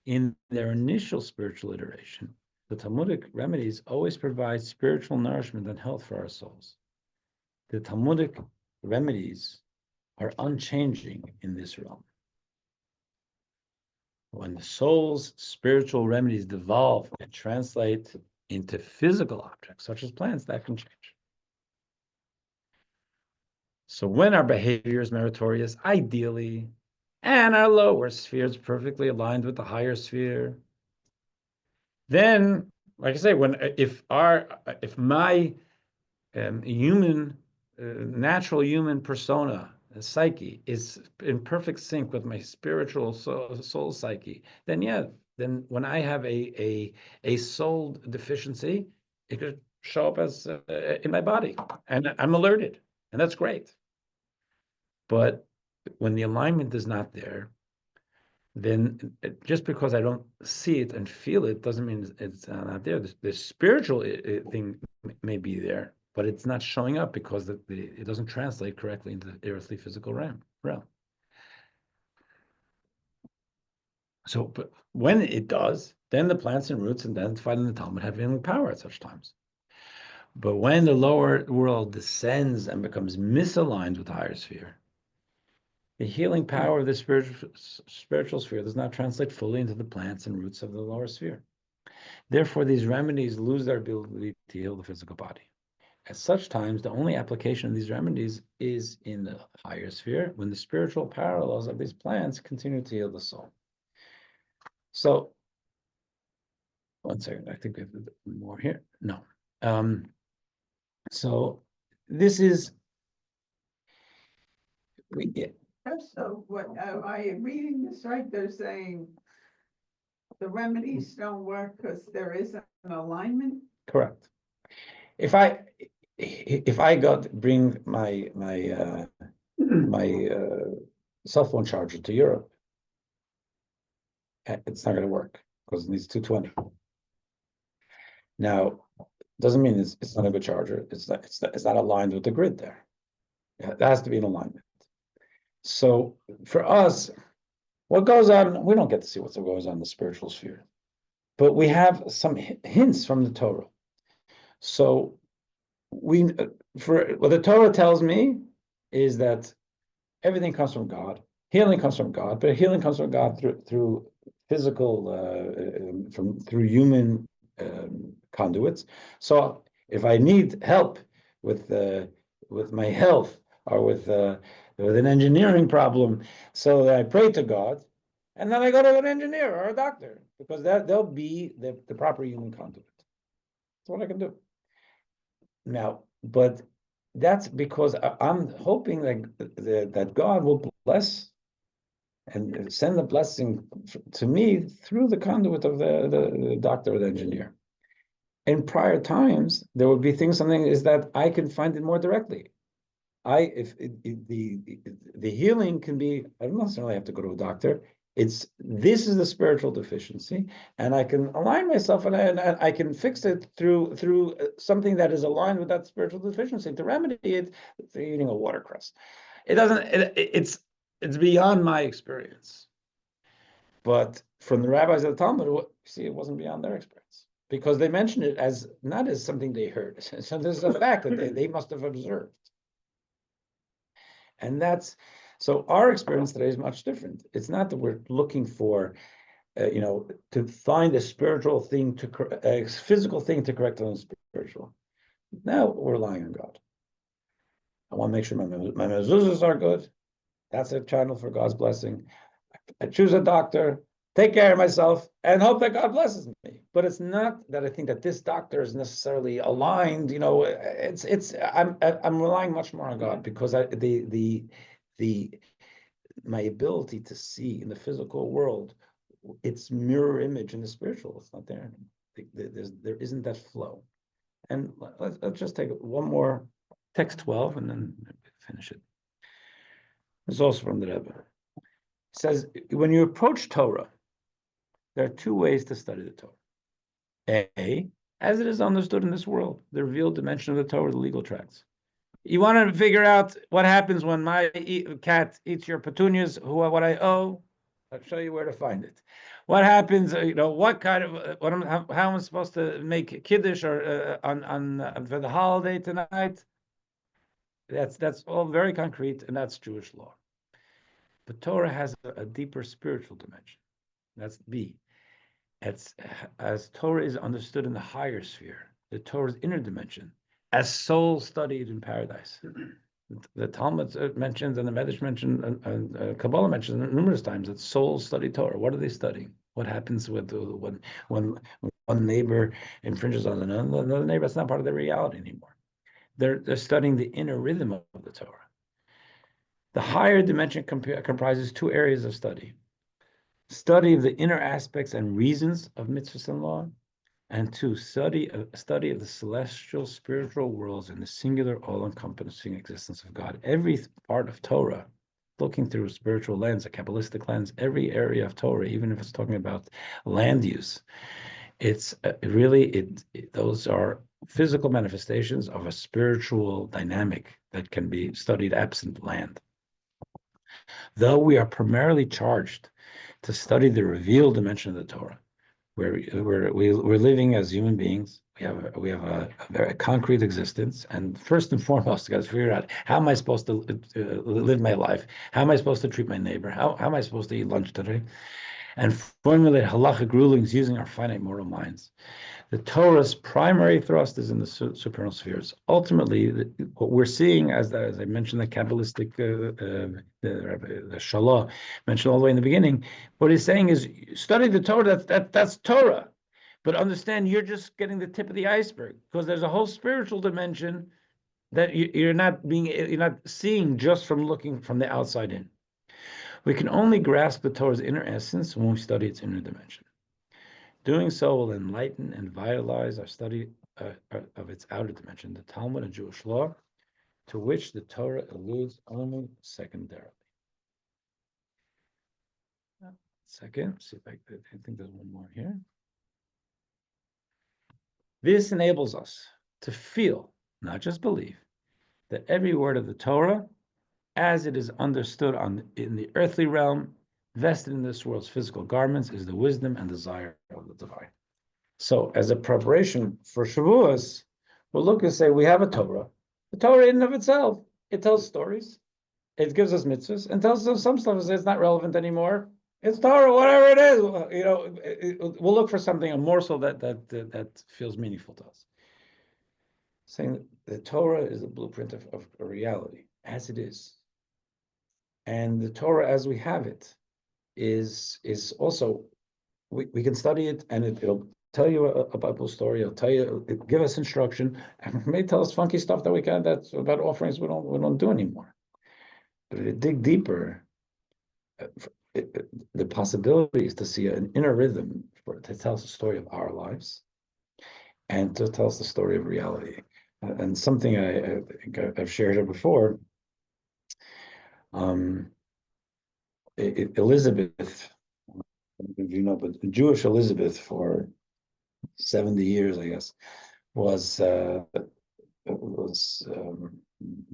In their initial spiritual iteration, the Talmudic remedies always provide spiritual nourishment and health for our souls. The Talmudic remedies are unchanging in this realm. When the soul's spiritual remedies devolve and translate into physical objects, such as plants, that can change. So when our behavior is meritorious, ideally, and our lower sphere is perfectly aligned with the higher sphere, then, like I say, if my natural human persona, psyche, is in perfect sync with my spiritual soul psyche, then when I have a soul deficiency, it could show up as in my body, and I'm alerted, and that's great. But when the alignment is not there, then just because I don't see it and feel it doesn't mean it's not there. The spiritual thing may be there, but it's not showing up because it doesn't translate correctly into the earthly physical realm. So, but when it does, then the plants and roots identified in the Talmud have healing power at such times. But when the lower world descends and becomes misaligned with the higher sphere, the healing power of the spiritual sphere does not translate fully into the plants and roots of the lower sphere. Therefore, these remedies lose their ability to heal the physical body. At such times, the only application of these remedies is in the higher sphere, when the spiritual parallels of these plants continue to heal the soul. So, one second, I think we have more here. No. So, this is,
So what, am I reading this right? They're saying the remedies don't work because there isn't an alignment?
correct. If I bring my cell phone charger to Europe, it's not going to work because it needs 220. Now, doesn't mean it's not a good charger. It's not aligned with the grid there. It has to be in alignment. So for us, what goes on, we don't get to see what goes on in the spiritual sphere, but we have some hints from the Torah. So for what the Torah tells me is that everything comes from God. Healing comes from God, but healing comes from God through physical, through human conduits. So if I need help with my health or with an engineering problem, so I pray to God, and then I go to an engineer or a doctor because they'll be the proper human conduit. That's what I can do. Now, but that's because I'm hoping that God will bless and send the blessing to me through the conduit of the doctor or the engineer. In prior times, there would be something is that I can find it more directly. The healing can be, I don't necessarily have to go to a doctor. This is the spiritual deficiency, and I can align myself, and I can fix it through something that is aligned with that spiritual deficiency. To remedy it, through eating a watercress. It doesn't. It's beyond my experience. But from the rabbis of the Talmud, see, it wasn't beyond their experience because they mentioned it as not as something they heard. So this is a fact that they must have observed. And so our experience today is much different. It's not that we're looking for, to find a spiritual thing a physical thing to correct on spiritual. Now we're relying on God. I want to make sure my mezuzahs are good. That's a channel for God's blessing. I choose a doctor, take care of myself, and hope that God blesses me. But it's not that I think that this doctor is necessarily aligned. I'm relying much more on God because my ability to see in the physical world, its mirror image in the spiritual. It's not there anymore. There isn't that flow. And let's just take one more text 12 and then finish it. It's also from the Rebbe. It says, when you approach Torah, there are two ways to study the Torah. A, as it is understood in this world, the revealed dimension of the Torah, the legal tracts. You want to figure out what happens when my cat eats your petunias, what I owe? I'll show you where to find it. What happens? What kind of how am I supposed to make kiddush or for the holiday tonight? That's all very concrete, and that's Jewish law. But Torah has a deeper spiritual dimension. That's B. As Torah is understood in the higher sphere, the Torah's inner dimension, as soul studied in paradise. The Talmud mentions and the Medrash mentioned and Kabbalah mentions numerous times that souls study Torah. What are they studying? What happens when one neighbor infringes on another neighbor? That's not part of their reality anymore. They're studying the inner rhythm of the Torah. The higher dimension comprises two areas of study. Study of the inner aspects and reasons of mitzvahs and law, and two, study of the celestial spiritual worlds and the singular all-encompassing existence of God. Every part of Torah, looking through a spiritual lens, a Kabbalistic lens, every area of Torah, even if it's talking about land use, those are physical manifestations of a spiritual dynamic that can be studied absent land. Though we are primarily charged to study the revealed dimension of the Torah, where we're living as human beings. We have a very concrete existence, and first and foremost, got to figure out how am I supposed to live my life? How am I supposed to treat my neighbor? How am I supposed to eat lunch today? And formulate halachic rulings using our finite mortal minds. The Torah's primary thrust is in the supernal spheres. Ultimately, what we're seeing, as I mentioned, the Kabbalistic, the Shalah mentioned all the way in the beginning, what he's saying is, study the Torah, that's Torah. But understand, you're just getting the tip of the iceberg, because there's a whole spiritual dimension that you're not seeing just from looking from the outside in. We can only grasp the Torah's inner essence when we study its inner dimension. Doing so will enlighten and vitalize our study of its outer dimension, the Talmud and Jewish law, to which the Torah alludes only secondarily. Second, see if I think there's one more here. This enables us to feel, not just believe, that every word of the Torah, as it is understood in the earthly realm, vested in this world's physical garments, is the wisdom and desire of the divine. So, as a preparation for Shavuos, We'll look and say we have a Torah. The Torah in and of itself, it tells stories. It gives us mitzvahs and tells us some stuff is not relevant anymore. It's Torah, whatever it is. We'll look for something, a morsel that feels meaningful to us. Saying that the Torah is the blueprint of a reality as it is, and the Torah as we have it is also we can study it and it'll tell you a Bible story. It'll tell you, give us instruction, and it may tell us funky stuff that we can that's about offerings we don't do anymore. But if you dig deeper, the possibility is to see an inner rhythm to tell us the story of our lives and to tell us the story of reality. And something I think I've shared it before. Elizabeth, if you know, but Jewish Elizabeth for 70 years, I guess, was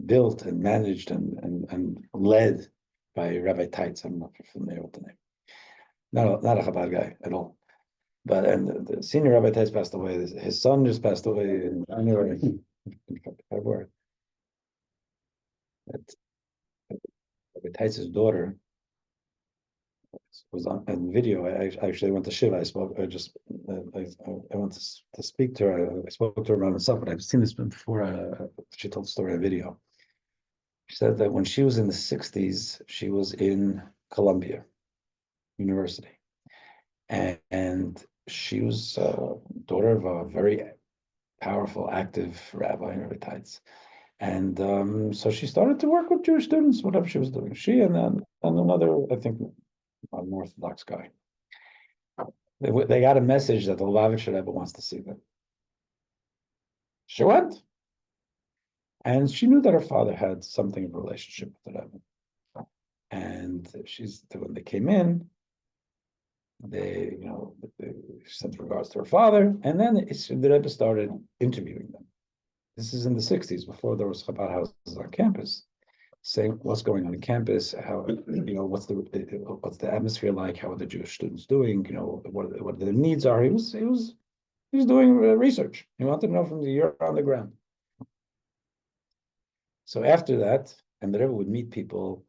built and managed and led by Rabbi Teitz. I'm not familiar with the name. Not a Chabad guy at all. But and the senior Rabbi Teitz passed away. His son just passed away in January, February. Rabbi Teitz's daughter was on video. I actually went to Shiva. I went to speak to her. I spoke to her about myself, but I've seen this before. She told the story on video. She said that when she was in the 60s, she was in Columbia University. And she was daughter of a very powerful, active rabbi, Rabbi Teitz. And so she started to work with Jewish students, whatever she was doing. She and another, I think, an Orthodox guy. They got a message that the Lubavitcher Rebbe wants to see them. She went. And she knew that her father had something of a relationship with the Rebbe. And when they came in, they sent regards to her father, and then the Rebbe started interviewing them. This is in the 60s, before there was Chabad houses on campus, saying what's going on in campus, how what's the atmosphere like, how are the Jewish students doing, what their needs are. He was doing research. He wanted to know from the year on the ground. So after that, and the Rebbe would meet people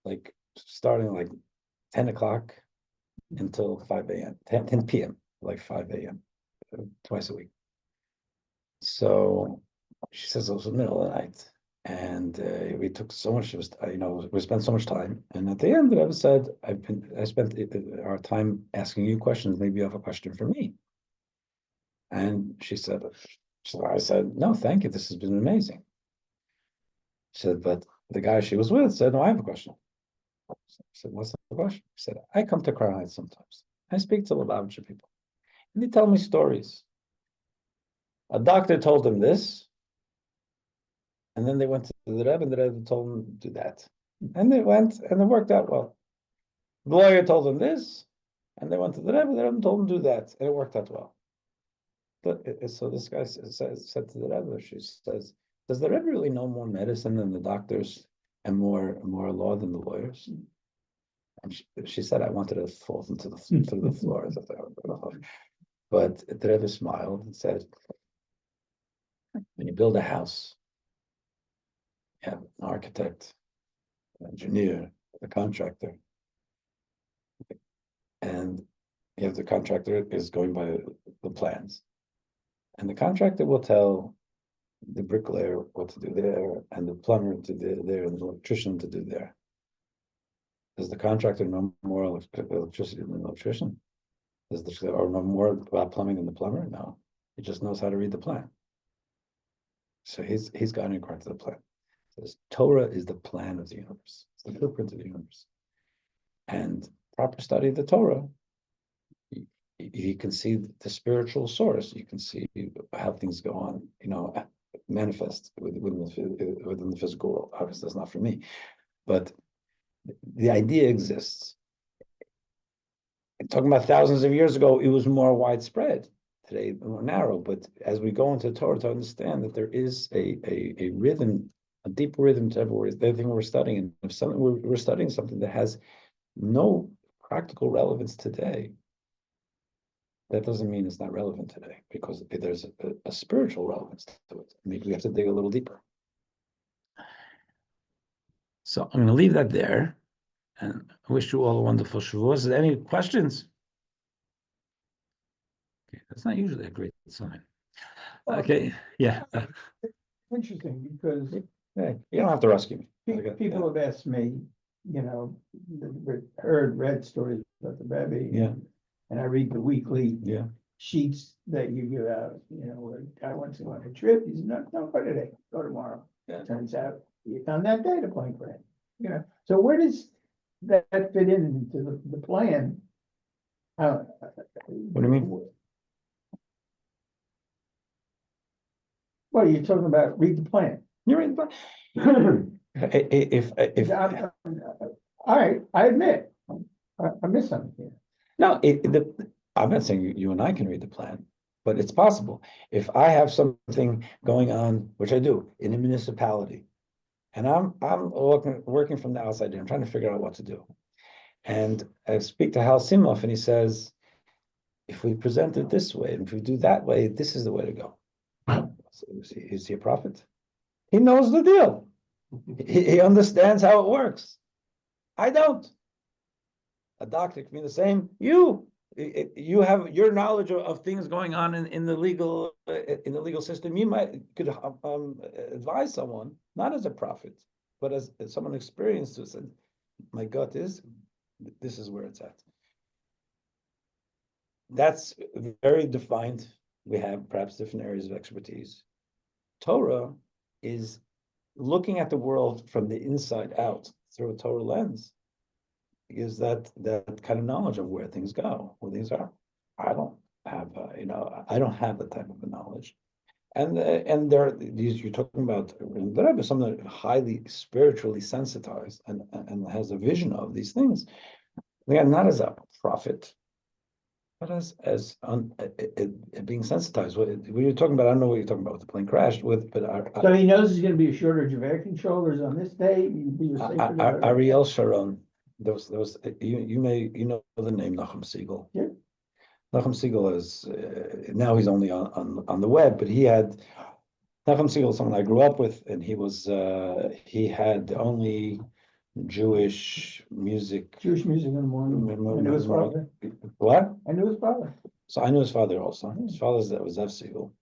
like starting like 10 o'clock until 5 a.m., 10 p.m., like 5 a.m., twice a week. So she says it was the middle of the night. And we took so much, we spent so much time. And at the end, the Rebbe said, I spent our time asking you questions. Maybe you have a question for me. And she said, I said, no, thank you. This has been amazing. She said, but the guy she was with said, no, I have a question. I said, what's the question? He said, I come to Crown Heights sometimes. I speak to Lubavitcher people. And they tell me stories. A doctor told them this. And then they went to the Rebbe, and the Rebbe told them to do that. And they went, and it worked out well. The lawyer told them this, and they went to the Rebbe told them to do that, and it worked out well. But so this guy said to the Rebbe, she says, does the Rebbe really know more medicine than the doctors and more law than the lawyers? And she said, I wanted to fall through the floor. But the Rebbe smiled and said, when you build a house, you have an architect, an engineer, a contractor, and you have the contractor is going by the plans. And the contractor will tell the bricklayer what to do there, and the plumber to do there, and the electrician to do there. Does the contractor know more electricity than the electrician? Or know more about plumbing than the plumber? No. He just knows how to read the plan. So he's gone according to the plan. So Torah is the plan of the universe. It's the blueprint of the universe. And proper study of the Torah, you can see the spiritual source. You can see how things go on, manifest within the physical world. Obviously, that's not for me. But the idea exists. Talking about thousands of years ago, it was more widespread. Today, more narrow. But as we go into Torah to understand that there is a rhythm, a deep rhythm to everything we're studying. And if we're studying something that has no practical relevance today, that doesn't mean it's not relevant today, because there's a spiritual relevance to it. Maybe we have to dig a little deeper. So I'm going to leave that there, and I wish you all a wonderful Shavuos. Any questions? Okay, that's not usually a great sign. Okay, yeah.
Interesting, because
Hey, you don't have to rescue me.
people have asked me, read stories about the Rabbi.
Yeah.
And I read the weekly
Yeah.
sheets that you give out, where a guy wants to go on a trip, he said, no, don't go today, go tomorrow.
Yeah.
Turns out, on that day, the plane crashed, so where does that fit into the plan? What
do you mean?
Well, you're talking about read the plan.
You're right. If
All right, I admit, I missed something here.
no, I'm not saying you and I can read the plan, but it's possible. If I have something going on, which I do in a municipality, and I'm working from the outside in, I'm trying to figure out what to do. And I speak to Hal Simoff, and he says, if we present it this way, and if we do that way, this is the way to go. So is he a prophet? He knows the deal. He understands how it works. I don't. A doctor can be the same. You have your knowledge of things going on in the legal system. You could advise someone, not as a prophet, but as someone experienced who said, my gut is, this is where it's at. That's very defined. We have perhaps different areas of expertise. Torah is looking at the world from the inside out through a Torah lens. Is that kind of knowledge of where things go, where things are. I don't have, I don't have that type of a knowledge. And there are these you're talking about. There are some that are highly spiritually sensitized and has a vision of these things. Again, not as a prophet, but as being sensitized. What you're talking about, I don't know what you're talking about with the plane crashed with, but
So he knows there's gonna be a shortage of air controllers on this day.
Ariel Sharon. There was you know the name Nachum Siegel.
Yeah.
Nachum Siegel is now he's only on the web, but he had Nachum Siegel is someone I grew up with, and he had only Jewish music
in the morning. I knew his father.
What?
I knew his father.
So I knew his father also. His father was Zev Siegel.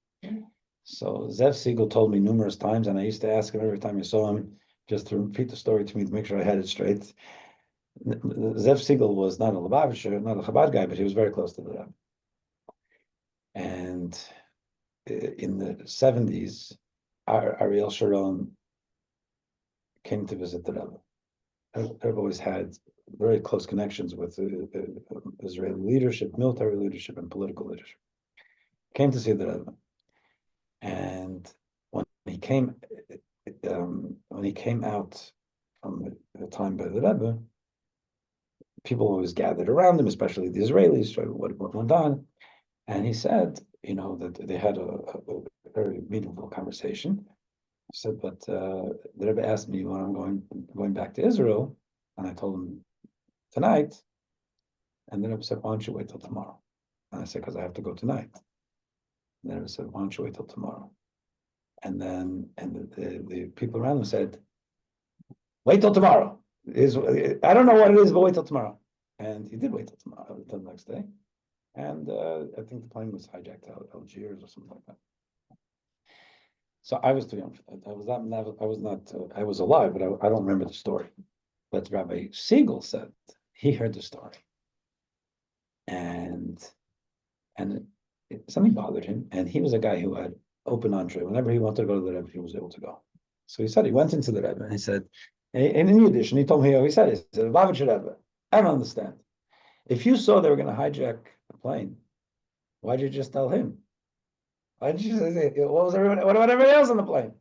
So Zev Siegel told me numerous times, and I used to ask him every time I saw him, just to repeat the story to me to make sure I had it straight. Zev Siegel was not a Lubavitcher, not a Chabad guy, but he was very close to the Rebbe. And in the 70s, Ariel Sharon came to visit the Rebbe. I've always had very close connections with Israeli leadership, military leadership, and political leadership. Came to see the Rebbe. And when he came out from the time by the Rebbe, people always gathered around him, especially the Israelis, what went on. And he said, that they had a very meaningful conversation. He said, but the Rebbe asked me when I'm going back to Israel, and I told him tonight. And the Rebbe said, why don't you wait till tomorrow? And I said, because I have to go tonight. And the Rebbe said, why don't you wait till tomorrow? And then the people around him said, wait till tomorrow. I don't know what it is, but wait till tomorrow. And he did wait till tomorrow, till the next day. And I think the plane was hijacked out of Algiers or something like that. So I was too young for that. I was alive, but I don't remember the story. But Rabbi Siegel said he heard the story. And something bothered him. And he was a guy who had open entree. Whenever he wanted to go to the Rebbe, he was able to go. So he said he went into the Rebbe and he said, and in addition, he told me how he said Lubavitcher Rebbe, I don't understand. If you saw they were going to hijack the plane, why'd you just tell him? Why'd you say, what about everybody else on the plane?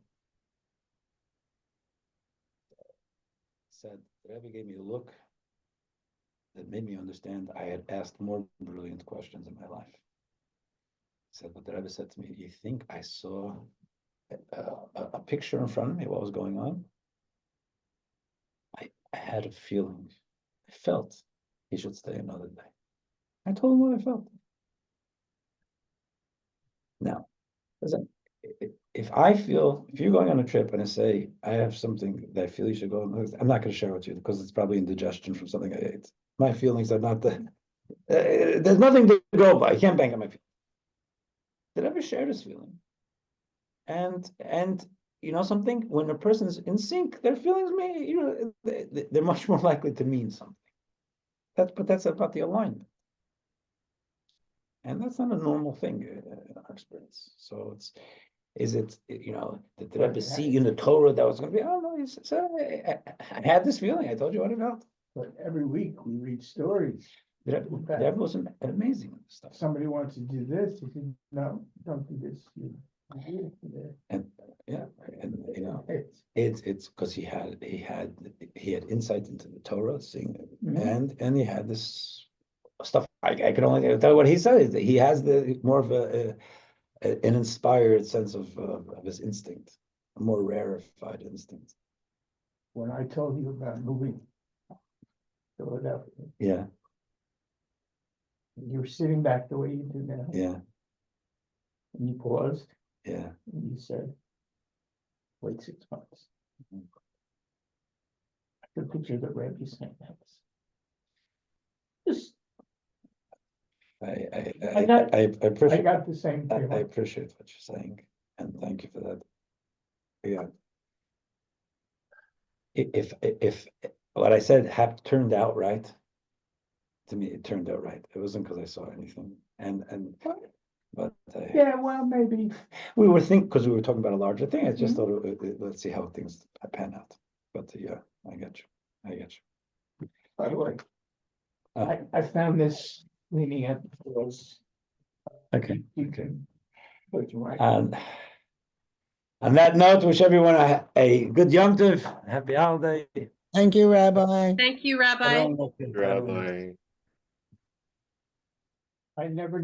He said, the Rebbe gave me a look that made me understand I had asked more brilliant questions in my life. He said, but the Rebbe said to me, you think I saw a picture in front of me, what was going on? I had a feeling. I felt he should stay another day. I told him what I felt. Now, listen, if you're going on a trip and I say, I have something that I feel you should go on, I'm not going to share with you because it's probably indigestion from something I ate. My feelings are not there's nothing to go by. I can't bank on my feelings. Did I ever share this feeling? And you know something, when a person's in sync, their feelings they're much more likely to mean something. That's about the alignment. And that's not a normal thing in our experience. So did I ever see in the Torah that was going to be, oh no, I had this feeling, I told you what it felt.
But every week we read stories.
That was amazing stuff.
Somebody wants to do this, he said, no, don't do this.
And it's because he had insight into the Torah, seeing it, and he had this stuff. I can only tell you what he said. Is that he has the more of an inspired sense of his instinct, a more rarefied instinct.
When I told you about moving to Philadelphia,
Yeah,
you were sitting back the way you do now,
yeah,
and you paused,
yeah.
and you said, wait 6 months. I could picture the Rabbi saying that. Just,
I
I got the same
I
feeling.
appreciate what you're saying, and thank you for that. Yeah. If what I said had turned out right, to me it turned out right. It wasn't because I saw anything, but
Yeah, well, maybe.
we were because we were talking about a larger thing. I just thought, let's see how things pan out. But yeah, I get you.
By the way, I found this leaning at the floors.
Okay.
You can put your right.
And on that note, wish everyone a good Yom Tov, happy holiday.
Thank you, Rabbi.
Thank you, Rabbi.
Rabbi.
I never